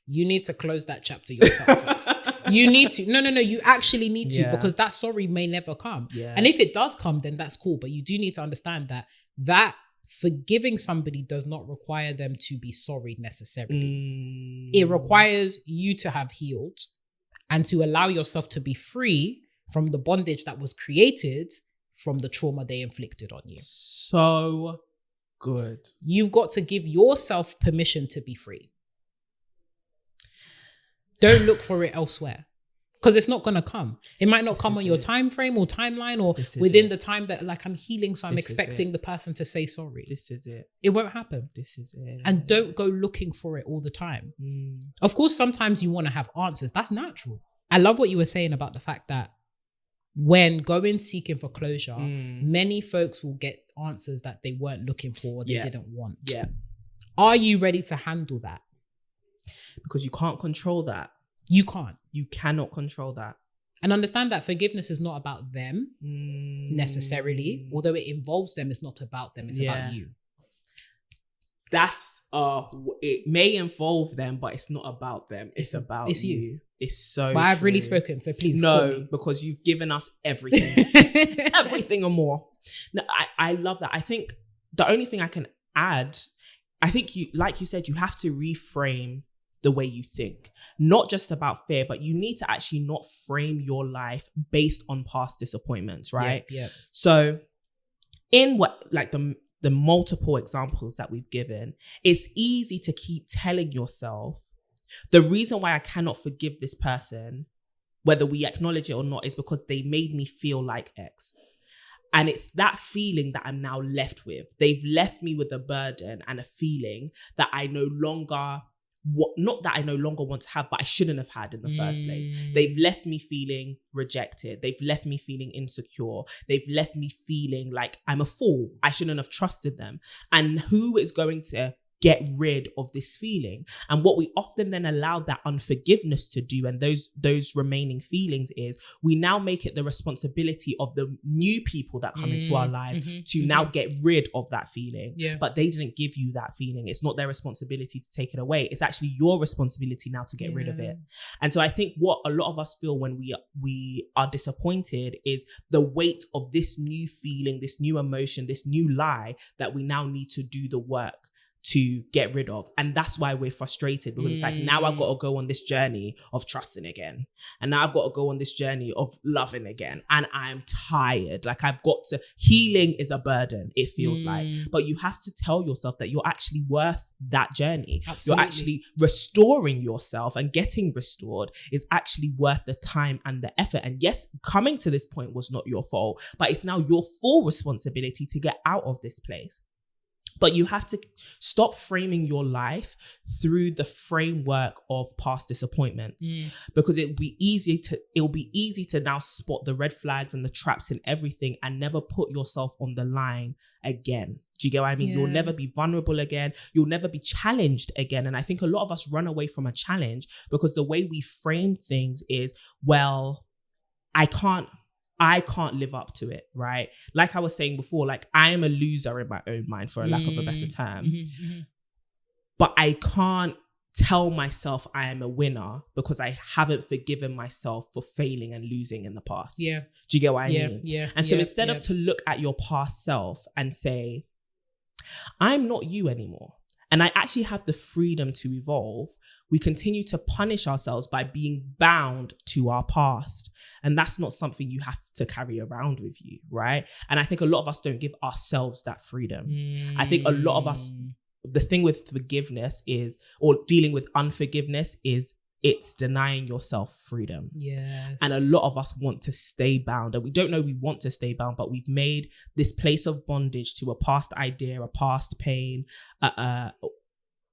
you need to close that chapter yourself first. You need to. No. You actually need to because that sorry may never come. Yeah. And if it does come, then that's cool. But you do need to understand that forgiving somebody does not require them to be sorry necessarily. It requires you to have healed and to allow yourself to be free from the bondage that was created from the trauma they inflicted on you. So good. You've got to give yourself permission to be free. Don't look for it elsewhere because it's not going to come. It might not come on your time frame or timeline or within the time that like I'm healing. So I'm expecting the person to say sorry. This is it. It won't happen. This is it. And don't go looking for it all the time. Of course, sometimes you want to have answers. That's natural. I love what you were saying about the fact that when going seeking for closure, many folks will get answers that they weren't looking for or they didn't want. Yeah. Are you ready to handle that? Because you can't control that. You can't. You cannot control that. And understand that forgiveness is not about them necessarily. Although it involves them, it's not about them. It's about you. That's it may involve them, but it's not about them. It's about you. It's so But I've really spoken, so please. No, because you've given us everything. Everything and more. No, I love that. I think the only thing I can add, I think you, like you said, you have to reframe the way you think. Not just about fear, but you need to actually not frame your life based on past disappointments, right? Yeah. So in what, like the multiple examples that we've given, it's easy to keep telling yourself, the reason why I cannot forgive this person, whether we acknowledge it or not, is because they made me feel like X. And it's that feeling that I'm now left with. They've left me with a burden and a feeling that I no longer... not that I no longer want to have, but I shouldn't have had in the first place. They've left me feeling rejected. They've left me feeling insecure. They've left me feeling like I'm a fool. I shouldn't have trusted them. And who is going to get rid of this feeling? And what we often then allow that unforgiveness to do, and those remaining feelings, is we now make it the responsibility of the new people that come into our lives to now get rid of that feeling. Yeah. But they didn't give you that feeling. It's not their responsibility to take it away. It's actually your responsibility now to get rid of it. And so I think what a lot of us feel when we are disappointed is the weight of this new feeling, this new emotion, this new lie that we now need to do the work to get rid of. And that's why we're frustrated, because it's like, now I've got to go on this journey of trusting again. And now I've got to go on this journey of loving again. And I'm tired. Like, I've got to, healing is a burden, it feels like. But you have to tell yourself that you're actually worth that journey. Absolutely. You're actually restoring yourself, and getting restored is actually worth the time and the effort. And yes, coming to this point was not your fault, but it's now your full responsibility to get out of this place. But you have to stop framing your life through the framework of past disappointments, because it'll be easy to now spot the red flags and the traps in everything and never put yourself on the line again. Do you get what I mean? Yeah. You'll never be vulnerable again. You'll never be challenged again. And I think a lot of us run away from a challenge because the way we frame things is, well, I can't live up to it, right? Like I was saying before, like, I am a loser in my own mind, for a lack of a better term. But I can't tell myself I am a winner because I haven't forgiven myself for failing and losing in the past. Yeah. Do you get what I mean? Yeah. And so instead of to look at your past self and say, I'm not you anymore, and I actually have the freedom to evolve, we continue to punish ourselves by being bound to our past. And that's not something you have to carry around with you, right? And I think a lot of us don't give ourselves that freedom. I think a lot of us, the thing with forgiveness is, or dealing with unforgiveness is, it's denying yourself freedom. Yes. And a lot of us want to stay bound, and we don't know we want to stay bound, but we've made this place of bondage to a past idea, a past pain,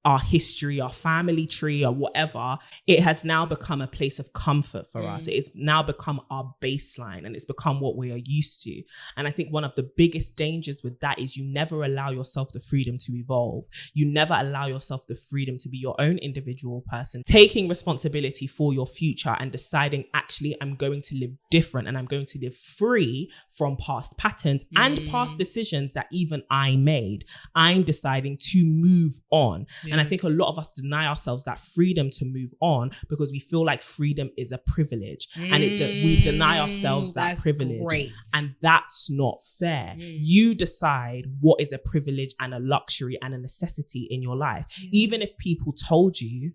our history, our family tree, or whatever. It has now become a place of comfort for us. It's now become our baseline, and it's become what we are used to. And I think one of the biggest dangers with that is you never allow yourself the freedom to evolve. You never allow yourself the freedom to be your own individual person, taking responsibility for your future and deciding, actually, I'm going to live different, and I'm going to live free from past patterns and past decisions that even I made. I'm deciding to move on. And I think a lot of us deny ourselves that freedom to move on because we feel like freedom is a privilege, and we deny ourselves that privilege. Great. And that's not fair. You decide what is a privilege and a luxury and a necessity in your life. Even if people told you,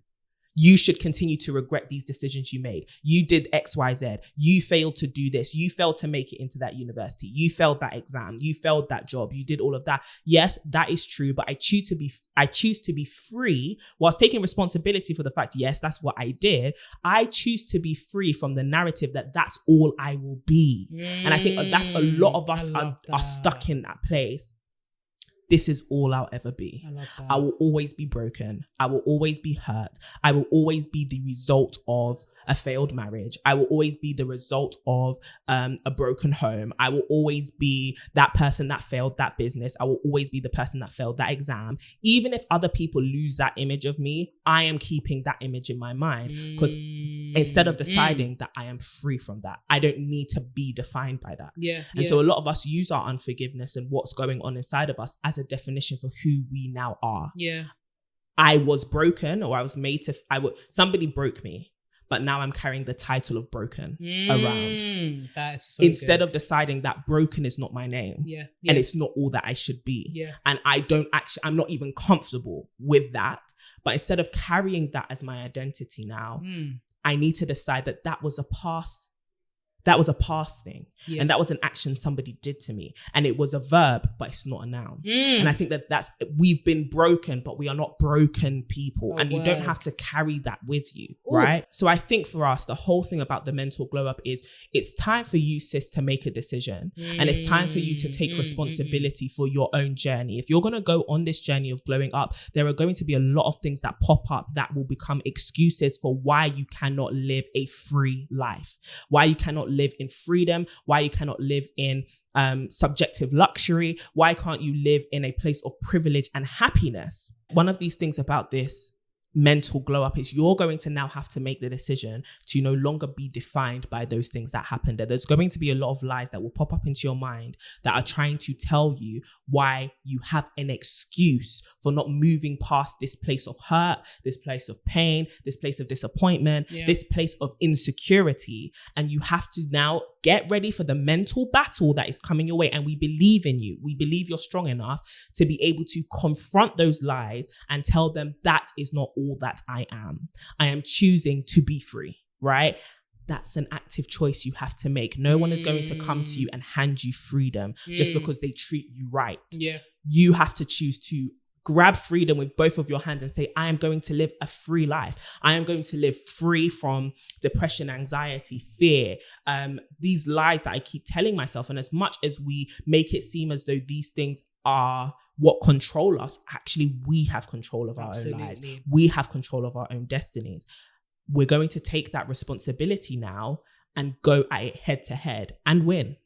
you should continue to regret these decisions you made. You did X, Y, Z. You failed to do this. You failed to make it into that university. You failed that exam. You failed that job. You did all of that. Yes, that is true. But I choose to be free whilst taking responsibility for the fact, yes, that's what I did. I choose to be free from the narrative that that's all I will be. And I think that's a lot of us are stuck in that place. This is all I'll ever be. I will always be broken. I will always be hurt. I will always be the result of a failed marriage. I will always be the result of a broken home. I will always be that person that failed that business. I will always be the person that failed that exam. Even if other people lose that image of me, I am keeping that image in my mind, because instead of deciding that I am free from that, I don't need to be defined by that. And so a lot of us use our unforgiveness and what's going on inside of us as a definition for who we now are. I was broken, or I was made to, somebody broke me, but now I'm carrying the title of broken around. That is so instead of deciding that broken is not my name. And it's not all that I should be. And I'm not even comfortable with that. But instead of carrying that as my identity now, I need to decide that that was a past thing. And that was an action somebody did to me. And it was a verb, but it's not a noun. And I think we've been broken, but we are not broken people. And you don't have to carry that with you, right? So I think for us, the whole thing about the mental glow up is, it's time for you, sis, to make a decision. And it's time for you to take responsibility for your own journey. If you're going to go on this journey of glowing up, there are going to be a lot of things that pop up that will become excuses for why you cannot live a free life, why you cannot live in freedom, why you cannot live in subjective luxury, why can't you live in a place of privilege and happiness. One of these things about this mental glow up is you're going to now have to make the decision to no longer be defined by those things that happened. There's going to be a lot of lies that will pop up into your mind that are trying to tell you why you have an excuse for not moving past this place of hurt, this place of pain, this place of disappointment, this place of insecurity. And you have to now get ready for the mental battle that is coming your way. And we believe in you. We believe you're strong enough to be able to confront those lies and tell them that is not all that I am. I am choosing to be free, right? That's an active choice you have to make. No one is going to come to you and hand you freedom just because they treat you right. Yeah. You have to choose to grab freedom with both of your hands and say, I am going to live a free life. I am going to live free from depression, anxiety, fear, these lies that I keep telling myself. And as much as we make it seem as though these things are what control us, actually, we have control of our own lives. We have control of our own destinies. We're going to take that responsibility now and go at it head to head and win.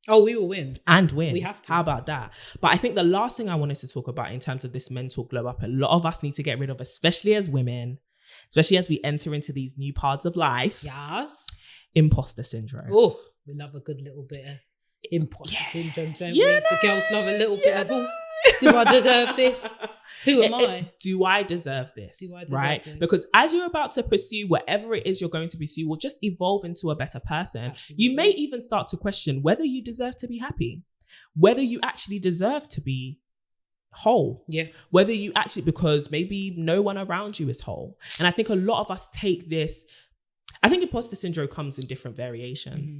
Oh, we will win. And win. We have to. How about that? But I think the last thing I wanted to talk about in terms of this mental glow up, a lot of us need to get rid of, especially as women, especially as we enter into these new paths of life. Yes. Imposter syndrome. Oh, we love a good little bit of imposter syndrome, don't we? The girls love a little bit of, oh, do I deserve this? Who am I? Do I deserve this? Do I deserve right? this? Because as you're about to pursue whatever it is you're going to pursue, will just evolve into a better person. Absolutely. You may even start to question whether you deserve to be happy, whether you actually deserve to be whole. Yeah. Whether you actually, because maybe no one around you is whole. And I think a lot of us take this, I think imposter syndrome comes in different variations.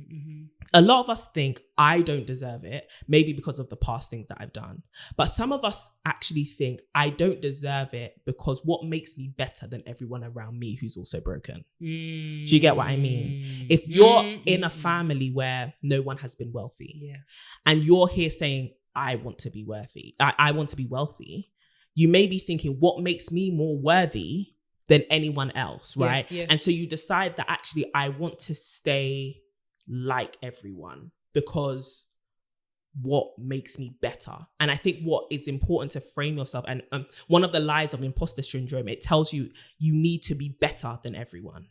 A lot of us think, I don't deserve it, maybe because of the past things that I've done. But some of us actually think, I don't deserve it because what makes me better than everyone around me who's also broken? Do you get what I mean? If you're in a family where no one has been wealthy, and you're here saying, I want to be worthy, I want to be wealthy, you may be thinking, what makes me more worthy than anyone else, right? Yeah. And so you decide that actually I want to stay like everyone because what makes me better. And I think what is important to frame yourself, and one of the lies of imposter syndrome, it tells you you need to be better than everyone.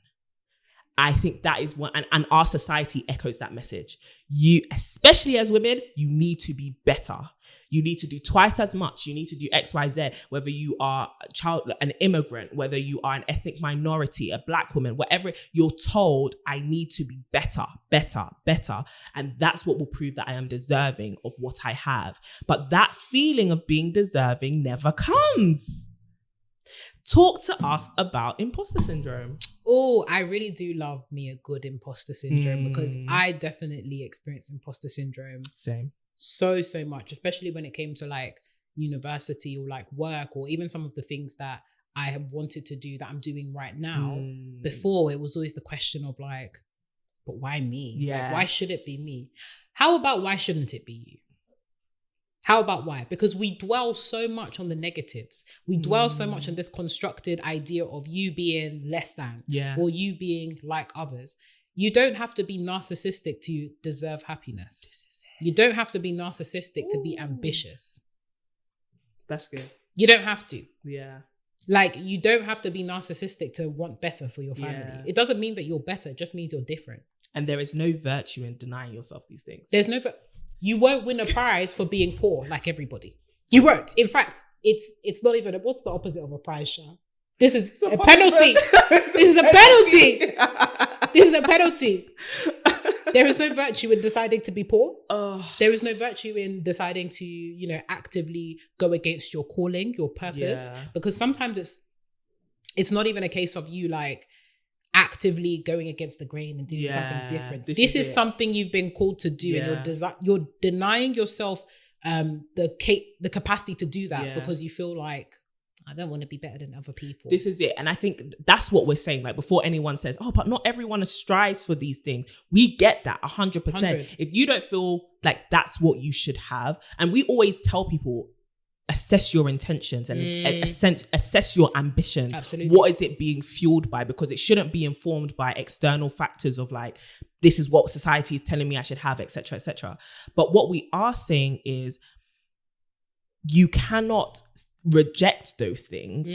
I think that is one, and our society echoes that message. You, especially as women, you need to be better. You need to do twice as much. You need to do X, Y, Z, whether you are an immigrant, whether you are an ethnic minority, a black woman, whatever, you're told, I need to be better, better, better. And that's what will prove that I am deserving of what I have. But that feeling of being deserving never comes. Talk to us about imposter syndrome. Oh, I really do love me a good imposter syndrome because I definitely experienced imposter syndrome. Same. So much, especially when it came to like university or like work or even some of the things that I have wanted to do that I'm doing right now. Before, it was always the question of like, but why me? Yeah. Like, why should it be me? How about why shouldn't it be you? How about why? Because we dwell so much on the negatives. We dwell so much on this constructed idea of you being less than or you being like others. You don't have to be narcissistic to deserve happiness. You don't have to be narcissistic to be ambitious. That's good. You don't have to. Yeah. Like, you don't have to be narcissistic to want better for your family. Yeah. It doesn't mean that you're better. It just means you're different. And there is no virtue in denying yourself these things. There's no... You won't win a prize for being poor like everybody. You won't. In fact, it's not even... What's the opposite of a prize, Sha? This is a penalty. This is a penalty. This is a penalty. There is no virtue in deciding to be poor. There is no virtue in deciding to, actively go against your calling, your purpose. Yeah. Because sometimes it's not even a case of you like actively going against the grain and doing something different. This is something you've been called to do, and you're denying yourself the capacity to do that because you feel like, I don't want to be better than other people. This is it. And I think that's what we're saying. Like, before anyone says, oh, but not everyone strives for these things. We get that 100%. If you don't feel like that's what you should have, and we always tell people, assess your intentions and assess your ambitions. Absolutely. What is it being fueled by? Because it shouldn't be informed by external factors of like, this is what society is telling me I should have, etc., etc. But what we are saying is, you cannot reject those things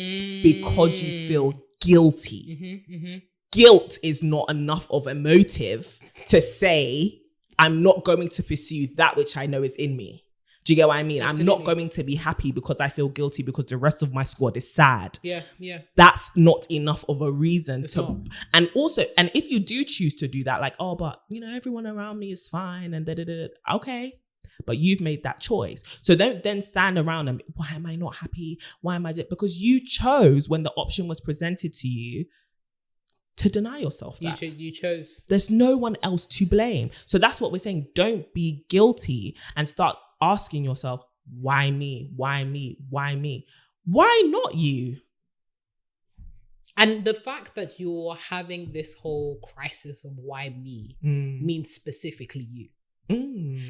because you feel guilty. Guilt is not enough of a motive to say, I'm not going to pursue that which I know is in me. Do you get what I mean? Absolutely. I'm not going to be happy because I feel guilty because the rest of my squad is sad. Yeah. That's not enough of a reason to. And also, and if you do choose to do that, like, oh, but everyone around me is fine and okay. But you've made that choice. So don't then stand around and, why am I not happy? Why am I because you chose when the option was presented to you to deny yourself that. You chose. There's no one else to blame. So that's what we're saying. Don't be guilty and start asking yourself, why me? Why me? Why me? Why not you? And the fact that you're having this whole crisis of why me means specifically you.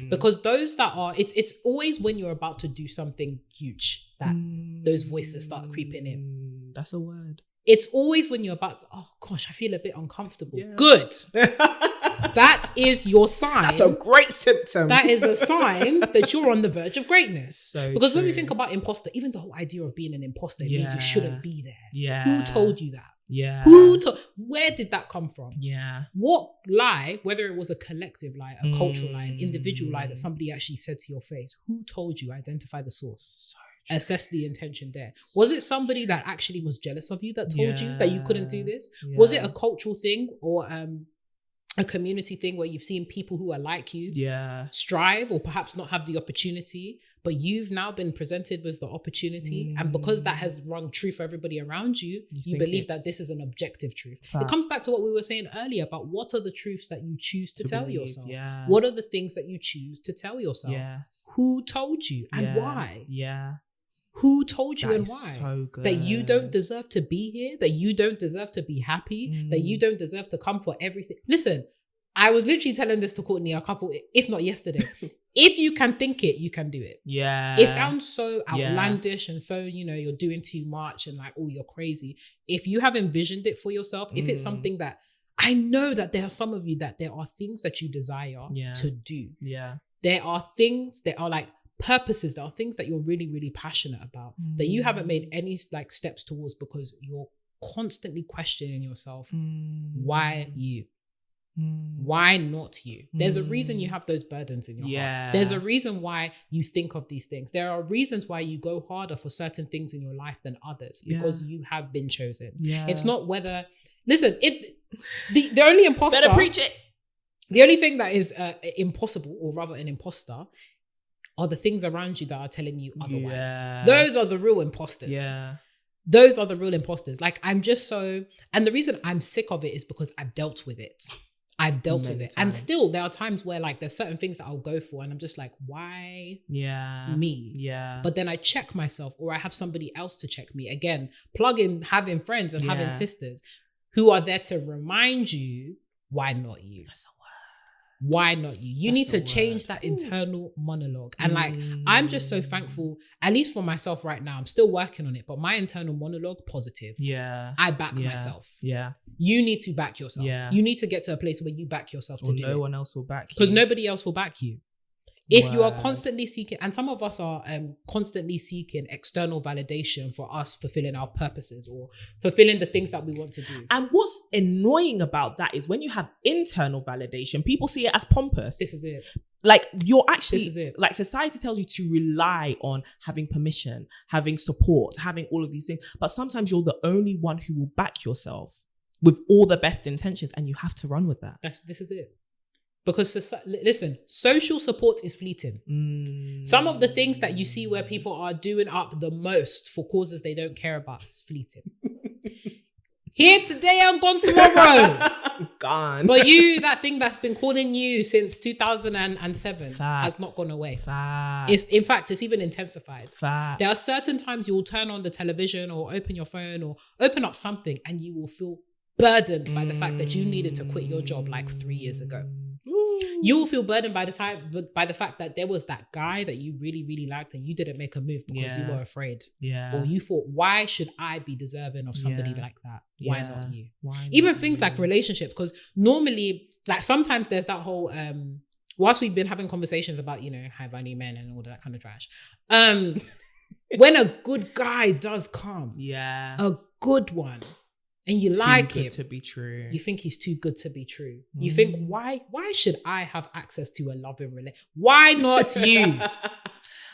Because those that are, it's always when you're about to do something huge that those voices start creeping in. That's a word. It's always when you're about to, oh gosh, I feel a bit uncomfortable. Yeah. Good. That is your sign. That's a great symptom. That is a sign that you're on the verge of greatness. So because true. when we think about imposter, even the whole idea of being an imposter means you shouldn't be there. Yeah. Who told you that? Yeah. Where did that come from? Yeah. What lie, whether it was a collective lie, a cultural lie, an individual lie that somebody actually said to your face, who told you? Identify the source. Assess the intention there. Was it somebody that actually was jealous of you that told you that you couldn't do this? Yeah. Was it a cultural thing or a community thing where you've seen people who are like you strive or perhaps not have the opportunity, but you've now been presented with the opportunity, and because that has rung true for everybody around you, you believe that this is an objective truth. Facts. It comes back to what we were saying earlier about what are the truths that you choose to tell believe, yourself? Yes. What are the things that you choose to tell yourself? Yes. Who told you and why? Yeah. Who told you that and why? So good. That you don't deserve to be here, that you don't deserve to be happy, that you don't deserve to come for everything. Listen, I was literally telling this to Courtney if not yesterday. If you can think it, you can do it. Yeah. It sounds so outlandish and so, you're doing too much and like, oh, you're crazy. If you have envisioned it for yourself, if it's something that, I know that there are some of you that there are things that you desire to do. Yeah. There are things that are like purposes, there are things that you're really, really passionate about that you haven't made any like steps towards because you're constantly questioning yourself. Why you? Why not you? There's a reason you have those burdens in your heart. There's a reason why you think of these things. There are reasons why you go harder for certain things in your life than others because you have been chosen. It's not whether, listen, the only imposter, better preach it. The only thing that is impossible, or rather an imposter, are the things around you that are telling you otherwise. Those are the real imposters. Those are the real imposters. Like, I'm just so, and the reason I'm sick of it is because I've dealt with it. I've dealt with it. And still, there are times where like there's certain things that I'll go for and I'm just like, why me? Yeah. But then I check myself, or I have somebody else to check me. Again, plug in having friends and having sisters who are there to remind you, why not you? That's a word. Why not you? You need to change that internal monologue. And like, I'm just so thankful, at least for myself right now. I'm still working on it, but my internal monologue, positive. Yeah. I back myself. Yeah. You need to back yourself. Yeah. You need to get to a place where you back yourself to do it. No one else will back you. Because nobody else will back you. If you are constantly seeking, and some of us are constantly seeking external validation for us fulfilling our purposes or fulfilling the things that we want to do. And what's annoying about that is when you have internal validation, people see it as pompous. This is it. Like, you're actually, like, society tells you to rely on having permission, having support, having all of these things. But sometimes you're the only one who will back yourself with all the best intentions, and you have to run with that. This is it. Because, listen, social support is fleeting. Some of the things that you see where people are doing up the most for causes they don't care about is fleeting. Here today, I'm gone tomorrow. Gone. But that thing that's been calling you since 2007 has not gone away. In fact, it's even intensified. There are certain times you will turn on the television or open your phone or open up something and you will feel burdened by the fact that you needed to quit your job like 3 years ago. You will feel burdened by the fact that there was that guy that you really, really liked and you didn't make a move because you were afraid. Yeah. Or you thought, why should I be deserving of somebody like that? Why not you? Even things like relationships, because normally, like sometimes there's that whole, whilst we've been having conversations about, high value men and all that kind of trash, When a good guy does come, yeah, a good one, and you too like good him to be true. you think he's too good to be true. You think, why should I have access to a loving relationship? Why not you?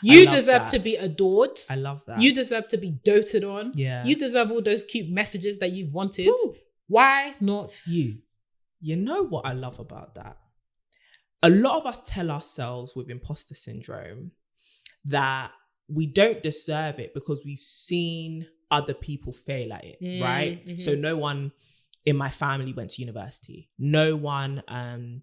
You deserve to be adored. I love that. You deserve to be doted on. Yeah. You deserve all those cute messages that you've wanted. Ooh. Why not you? You know what I love about that? A lot of us tell ourselves with imposter syndrome that we don't deserve it because we've seen other people fail at it, right? Mm-hmm. So no one in my family went to university. No one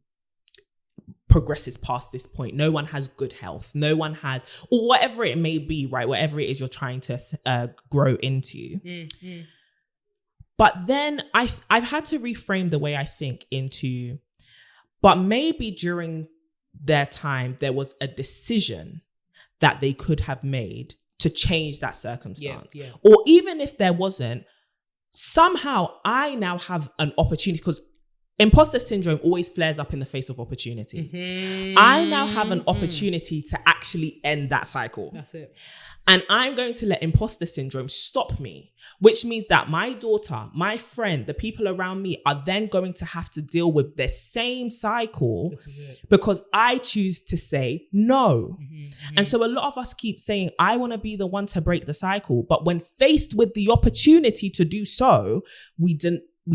progresses past this point. No one has good health. No one has, or whatever it may be, right? Whatever it is you're trying to grow into. Mm-hmm. But then I've had to reframe the way I think into, but maybe during their time, there was a decision that they could have made to change that circumstance. Yeah. Or even if there wasn't, somehow I now have an opportunity, because imposter syndrome always flares up in the face of opportunity. Mm-hmm. I now have an opportunity to actually end that cycle. That's it. And I'm going to let imposter syndrome stop me, which means that my daughter, my friend, the people around me are then going to have to deal with the same cycle because I choose to say no. Mm-hmm. And so a lot of us keep saying, I want to be the one to break the cycle. But when faced with the opportunity to do so, we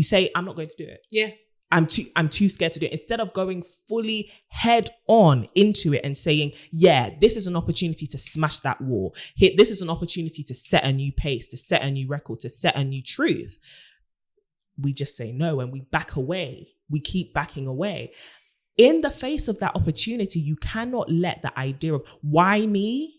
say, I'm not going to do it. Yeah. I'm too scared to do it. Instead of going fully head on into it and saying, yeah, this is an opportunity to smash that wall. This is an opportunity to set a new pace, to set a new record, to set a new truth. We just say no and we back away. We keep backing away. In the face of that opportunity, you cannot let the idea of why me?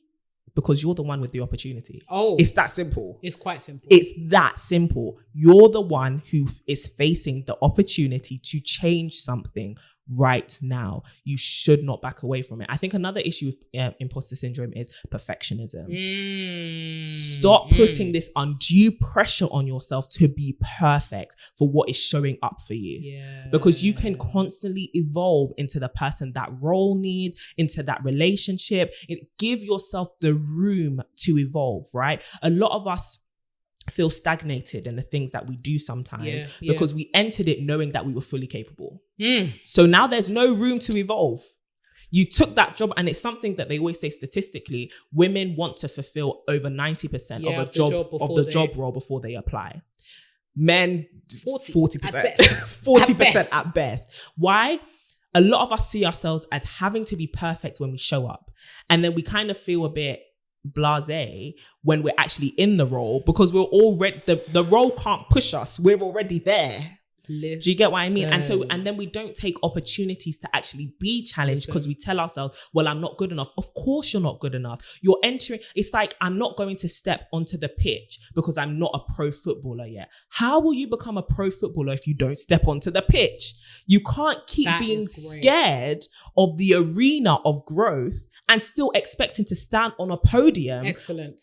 Because you're the one with the opportunity. Oh, it's that simple. It's quite simple. It's that simple. You're the one who is facing the opportunity to change something right now. You should not back away from it. I think another issue with imposter syndrome is perfectionism. Stop putting this undue pressure on yourself to be perfect for what is showing up for you. Yeah. Because you can constantly evolve into the person that role needs, into that relationship. Give yourself the room to evolve, right? A lot of us feel stagnated in the things that we do sometimes because we entered it knowing that we were fully capable. So now there's no room to evolve. You took that job, and it's something that they always say statistically, women want to fulfill over 90% of the job role before they apply. Men, 40%. 40% at best. Why? A lot of us see ourselves as having to be perfect when we show up. And then we kind of feel a bit blasé when we're actually in the role because we're already, the role can't push us. We're already there. Listen. Do you get what I mean? And then we don't take opportunities to actually be challenged because we tell ourselves, well, I'm not good enough. Of course you're not good enough. You're entering, it's like, I'm not going to step onto the pitch because I'm not a pro footballer yet. How will you become a pro footballer if you don't step onto the pitch? You can't keep being scared of the arena of growth and still expecting to stand on a podium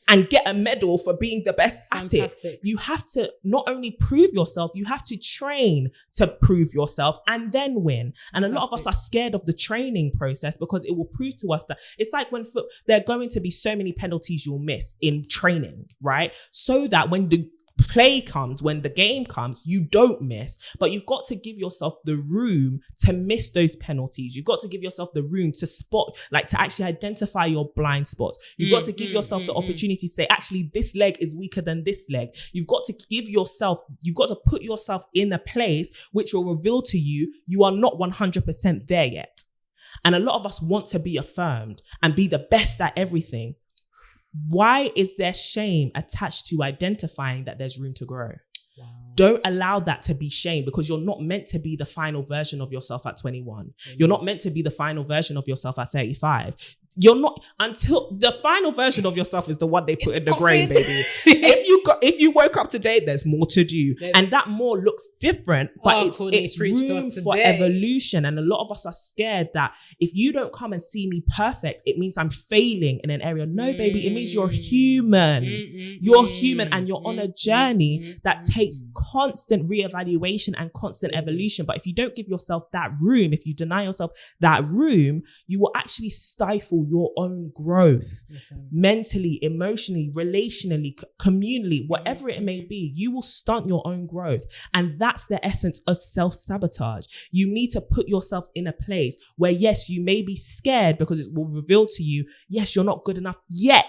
and get a medal for being the best at it. You have to not only prove yourself, you have to train to prove yourself and then win. And a lot of us are scared of the training process because it will prove to us that it's like when there are going to be so many penalties you'll miss in training, right? So that when the play comes, when the game comes, you don't miss. But you've got to give yourself the room to miss those penalties. You've got to give yourself the room to spot, like to actually identify your blind spots. You've got to give yourself the opportunity to say, actually, this leg is weaker than this leg. You've got to put yourself in a place which will reveal to you, you are not 100% there yet. And a lot of us want to be affirmed and be the best at everything. Why is there shame attached to identifying that there's room to grow? Wow. Don't allow that to be shame because you're not meant to be the final version of yourself at 21. You're not meant to be the final version of yourself at 35. You're not, until the final version of yourself is the one they put in the grave, baby. If you woke up today, there's more to do. And that more looks different, but it's room for evolution. And a lot of us are scared that if you don't come and see me perfect, it means I'm failing in an area. No, baby, it means you're human. You're human and you're on a journey that takes constant reevaluation and constant evolution. But if you don't give yourself that room, if you deny yourself that room, you will actually stifle your own growth. Listen. Mentally, emotionally, relationally, communally, whatever it may be, you will stunt your own growth. And that's the essence of self-sabotage. You need to put yourself in a place where, yes, you may be scared because it will reveal to you, yes, you're not good enough yet.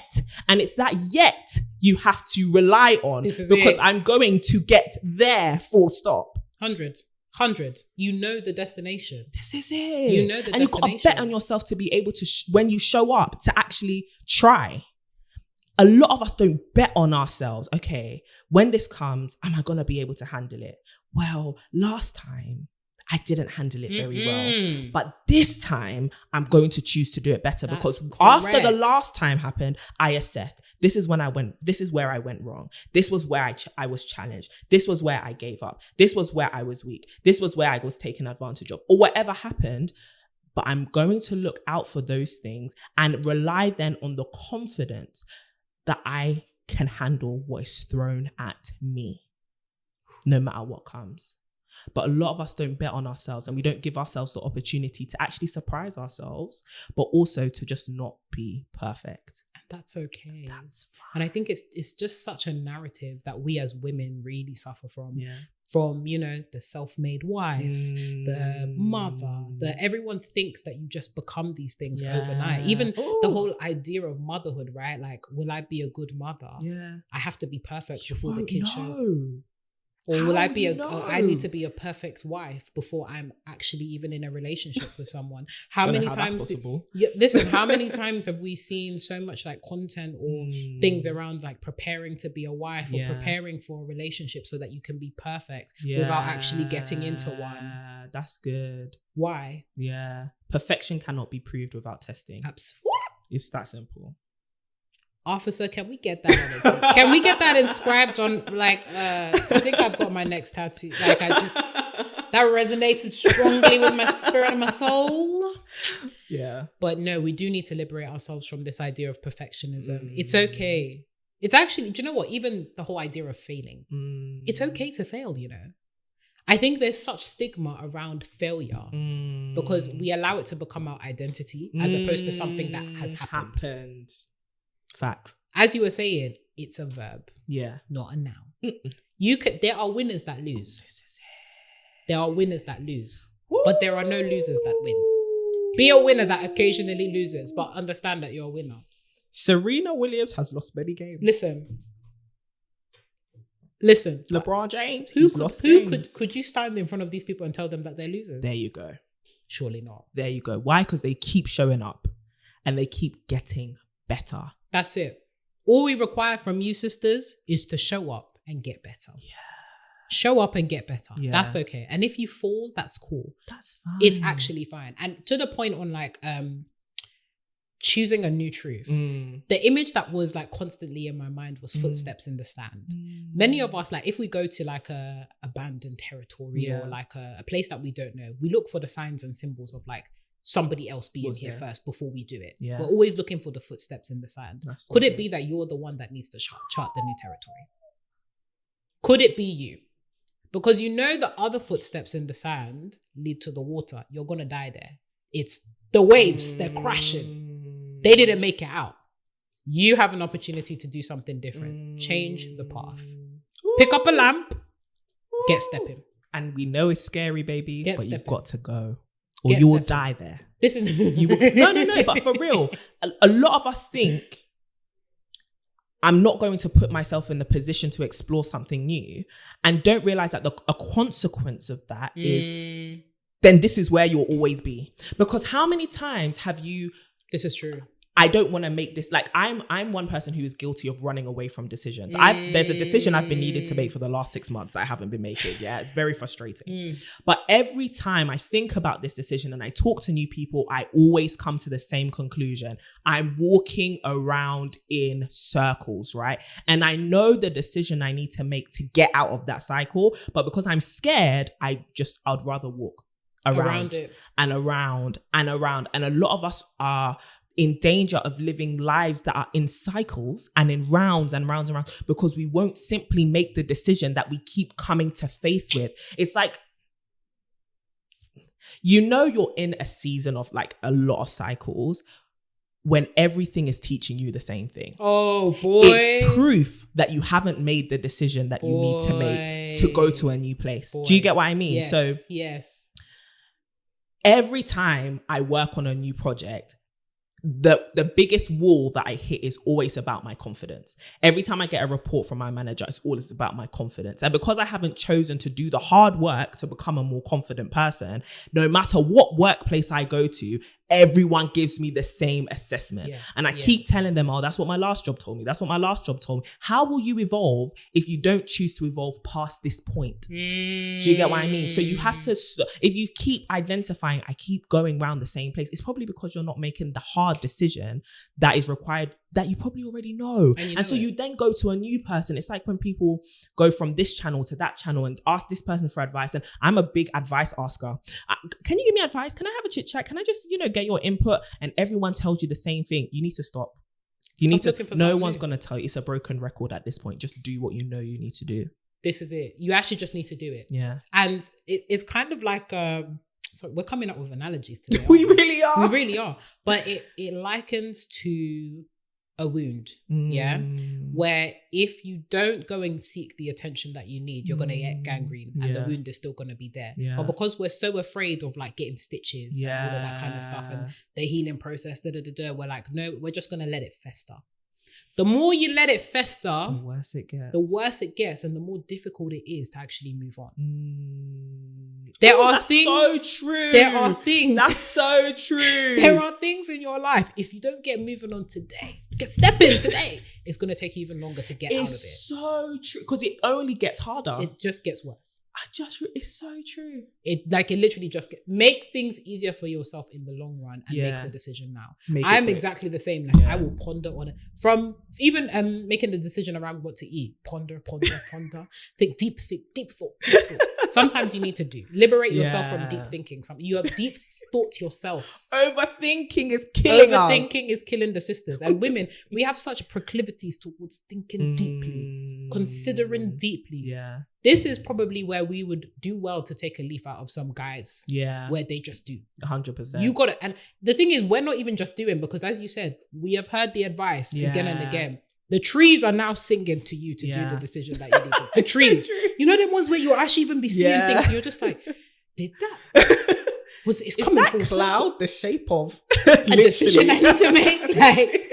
And it's that yet you have to rely on, because I'm going to get there, full stop. 100. You know the destination. This is it. You know the destination. And you've got to bet on yourself to be able to, when you show up, to actually try. A lot of us don't bet on ourselves. Okay, when this comes, am I going to be able to handle it? Well, last time I didn't handle it very well. But this time I'm going to choose to do it better. That's because correct. After the last time happened, I assessed. This is where I went wrong. This was where I was challenged. This was where I gave up. This was where I was weak. This was where I was taken advantage of, or whatever happened. But I'm going to look out for those things and rely then on the confidence that I can handle what is thrown at me, no matter what comes. But a lot of us don't bet on ourselves, and we don't give ourselves the opportunity to actually surprise ourselves, but also to just not be perfect. That's okay. That's fine. And I think it's just such a narrative that we as women really suffer from. Yeah. From, the self-made wife, the mother, everyone thinks that you just become these things overnight. Even the whole idea of motherhood, right? Like, will I be a good mother? Yeah. I have to be perfect before the kid shows. Or will I I need to be a perfect wife before I'm actually even in a relationship with someone? How many times how many times have we seen so much like content or things around like preparing to be a wife or preparing for a relationship so that you can be perfect without actually getting into one? That's good. Why? Yeah. Perfection cannot be proved without testing. Absolutely. It's that simple. Officer, can we get that on it? Can we get that inscribed on, like, I think I've got my next tattoo. Like, that resonated strongly with my spirit and my soul. Yeah. But no, we do need to liberate ourselves from this idea of perfectionism. It's okay. It's actually, do you know what? Even the whole idea of failing. It's okay to fail, I think there's such stigma around failure because we allow it to become our identity as opposed to something that has happened. Fact. As you were saying, it's a verb. Yeah. Not a noun. There are winners that lose. There are winners that lose. But there are no losers that win. Be a winner that occasionally loses, but understand that you're a winner. Serena Williams has lost many games. Listen. LeBron James, could you stand in front of these people and tell them that they're losers? There you go. Surely not. There you go. Why? Because they keep showing up and they keep getting better. That's it. All we require from you, sisters, is to show up and get better. Yeah. Show up and get better. Yeah. That's okay. And if you fall, that's cool. That's fine. It's actually fine. And to the point on like choosing a new truth. The image that was like constantly in my mind was footsteps in the sand. Many of us, like if we go to like a abandoned territory or like a place that we don't know, we look for the signs and symbols of like somebody else being here first before we do it. Yeah. We're always looking for the footsteps in the sand. Could it be that you're the one that needs to chart the new territory? Could it be you? Because you know the other footsteps in the sand lead to the water. You're going to die there. It's the waves, they're crashing. They didn't make it out. You have an opportunity to do something different. Change the path. Pick up a lamp, get stepping. And we know it's scary, baby, but you've got to go. Or Get you will stepping. die there. This is No, but for real, a lot of us think, I'm not going to put myself in the position to explore something new, and don't realize that a consequence of that is then this is where you'll always be. Because how many times have you... This is true. I don't want to make this, like, I'm one person who is guilty of running away from decisions. There's a decision I've been needed to make for the last 6 months that I haven't been making. Yeah, it's very frustrating. But every time I think about this decision and I talk to new people, I always come to the same conclusion. I'm walking around in circles, right? And I know the decision I need to make to get out of that cycle, but because I'm scared, I'd rather walk around it. and around and around. And a lot of us are in danger of living lives that are in cycles and in rounds and rounds and rounds because we won't simply make the decision that we keep coming to face with. It's like, you're in a season of like a lot of cycles when everything is teaching you the same thing. Oh boy. It's proof that you haven't made the decision that you need to make to go to a new place. Do you get what I mean? Yes, so yes. Every time I work on a new project, the biggest wall that I hit is always about my confidence. Every time I get a report from my manager, it's always about my confidence. And because I haven't chosen to do the hard work to become a more confident person, no matter what workplace I go to, everyone gives me the same assessment. And I keep telling them, oh, that's what my last job told me. That's what my last job told me. How will you evolve if you don't choose to evolve past this point? Do you get what I mean? So you have to, if you keep identifying, I keep going around the same place, it's probably because you're not making the hard decision that is required that you probably already know. And so you then go to a new person. It's like when people go from this channel to that channel and ask this person for advice. And I'm a big advice asker. Can you give me advice? Can I have a chit chat? Can I just, get your input? And everyone tells you the same thing. You need to stop. No one's going to tell you. It's a broken record at this point. Just do what you know you need to do. This is it. You actually just need to do it. Yeah. And it's kind of like, so we're coming up with analogies today. We really are. We really are. But it likens to a wound, where if you don't go and seek the attention that you need, you're going to get gangrene and the wound is still going to be there. But because we're so afraid of like getting stitches and all of that kind of stuff and the healing process, we're like, no, we're just going to let it fester. The more you let it fester, the worse it gets. And the more difficult it is to actually move on. There are things. So true. There are things. That's so true. There are things in your life. If you don't get moving on today, step in today, it's going to take you even longer to get out of it. It's so true. Because it only gets harder. It just gets worse. It's so true. It literally just make things easier for yourself in the long run and make the decision now. I'm exactly the same. I will ponder on it. From even making the decision around what to eat. Ponder. Think deep thought. Sometimes you need to liberate yourself from deep thinking. You have deep thoughts yourself. Overthinking is killing us. Overthinking is killing the sisters. And women, we have such proclivities towards thinking deeply, considering deeply. Yeah. This is probably where we would do well to take a leaf out of some guys. Yeah. Where they just do. 100%. You got it. And the thing is, we're not even just doing, because as you said, we have heard the advice again and again. The trees are now singing to you to do the decision that you need to. The trees. So you know them ones where you'll actually even be seeing things and you're just like, did that? It's coming from cloud the shape of a decision I need to make? Like,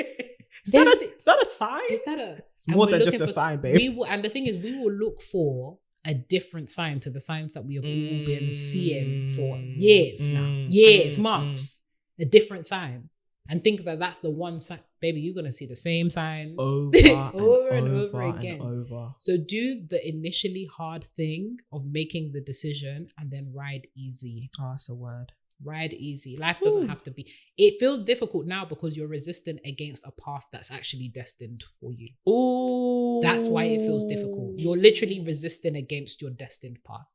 is that a sign? It's more than just a sign, babe. And the thing is, we will look for a different sign to the signs that we have all been seeing for years now. Months. A different sign. And think that that's the one sign. Baby, you're going to see the same signs over and over again. So do the initially hard thing of making the decision and then ride easy. Oh, that's a word. Ride easy. Life doesn't have to be. It feels difficult now because you're resistant against a path that's actually destined for you. Ooh. That's why it feels difficult. You're literally resisting against your destined path.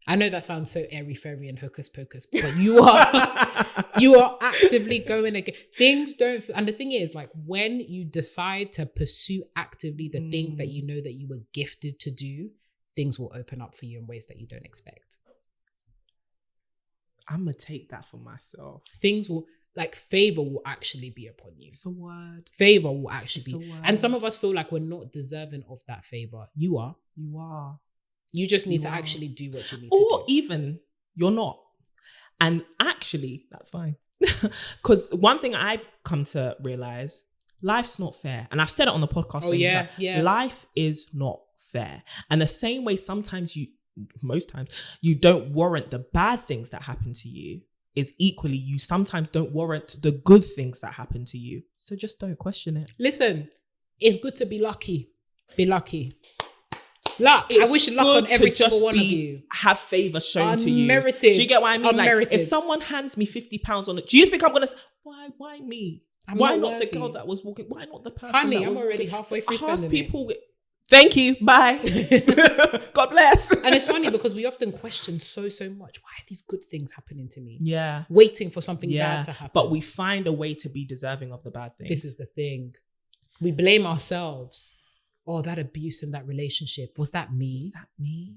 I know that sounds so airy-fairy and hocus pocus, but you are actively going again. Things don't, and the thing is, like, when you decide to pursue actively the things that you know that you were gifted to do, things will open up for you in ways that you don't expect. I'm going to take that for myself. Things will, like, favor will actually be upon you. It's a word. Favor will actually be. And some of us feel like we're not deserving of that favor. You are. You are. You just need to actually do what you need to do. Or even you're not. And actually, that's fine. Because one thing I've come to realize, life's not fair. And I've said it on the podcast. Life is not fair. And the same way most times, you don't warrant the bad things that happen to you, is equally, you sometimes don't warrant the good things that happen to you. So just don't question it. Listen, it's good to be lucky. Be lucky. Luck. I wish luck on every single one of you. Have favor shown to you. Unmerited. Do you get what I mean? Unmerited. Like, if someone hands me £50 on it, do you think I'm gonna say, why me? Why not the girl that was walking? Why not the person? Honey, that was I'm already halfway through spending people it. Thank you. Bye. God bless. And it's funny because we often question so much. Why are these good things happening to me? Yeah. Waiting for something bad to happen. But we find a way to be deserving of the bad things. This is the thing. We blame ourselves. Oh, that abuse in that relationship. Was that me? Was that me?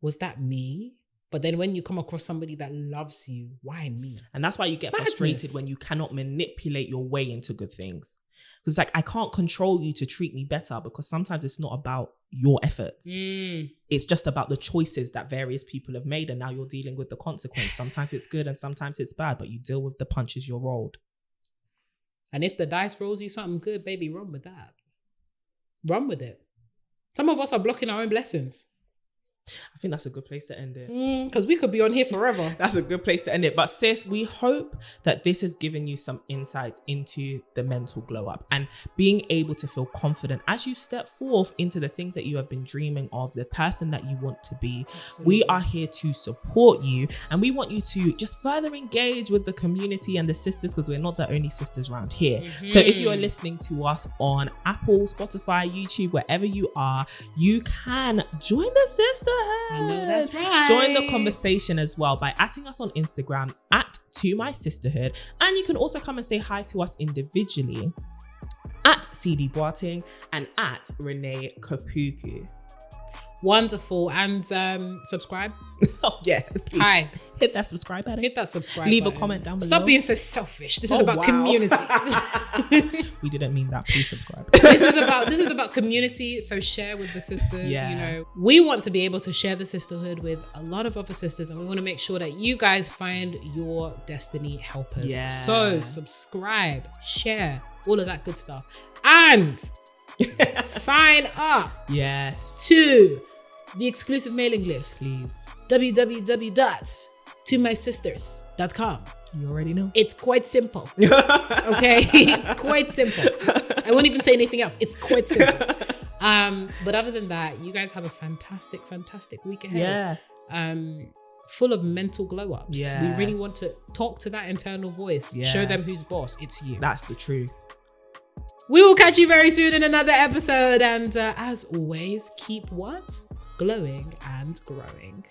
Was that me? Mm. But then when you come across somebody that loves you, why me? And that's why you get frustrated when you cannot manipulate your way into good things. Because like, I can't control you to treat me better, because sometimes it's not about your efforts. It's just about the choices that various people have made, and now you're dealing with the consequence. Sometimes it's good and sometimes it's bad, but you deal with the punches you're rolled. And if the dice rolls you something good, baby, run with that. Run with it. Some of us are blocking our own blessings. I think that's a good place to end it. Because we could be on here forever. That's a good place to end it. But sis, we hope that this has given you some insights into the mental glow up and being able to feel confident as you step forth into the things that you have been dreaming of, the person that you want to be. Absolutely. We are here to support you, and we want you to just further engage with the community and the sisters, because we're not the only sisters around here. So if you are listening to us on Apple, Spotify, YouTube, wherever you are, you can join the sisterhood. I know that's right. Join the conversation as well by @ing us on Instagram @ToMySisterhood, and you can also come and say hi to us individually @CD Boating and @Renee Kapuku. Wonderful. And subscribe. Oh yeah, please. Hi. Hit that subscribe button. Hit that subscribe Leave button. a comment down below. Stop being so selfish. This is about community. We didn't mean that. Please subscribe. This is about community. So share with the sisters. Yeah. You know, we want to be able to share the sisterhood with a lot of other sisters, and we want to make sure that you guys find your destiny helpers. Yeah. So subscribe, share, all of that good stuff, and sign up. Yes. To the exclusive mailing list. Please. www.tomysisters.com. You already know. It's quite simple. Okay? It's quite simple. I won't even say anything else. It's quite simple. But other than that, you guys have a fantastic, fantastic week ahead. Yeah. Full of mental glow ups. Yes. We really want to talk to that internal voice. Yes. Show them who's boss. It's you. That's the truth. We will catch you very soon in another episode. And as always, keep what? Glowing and growing.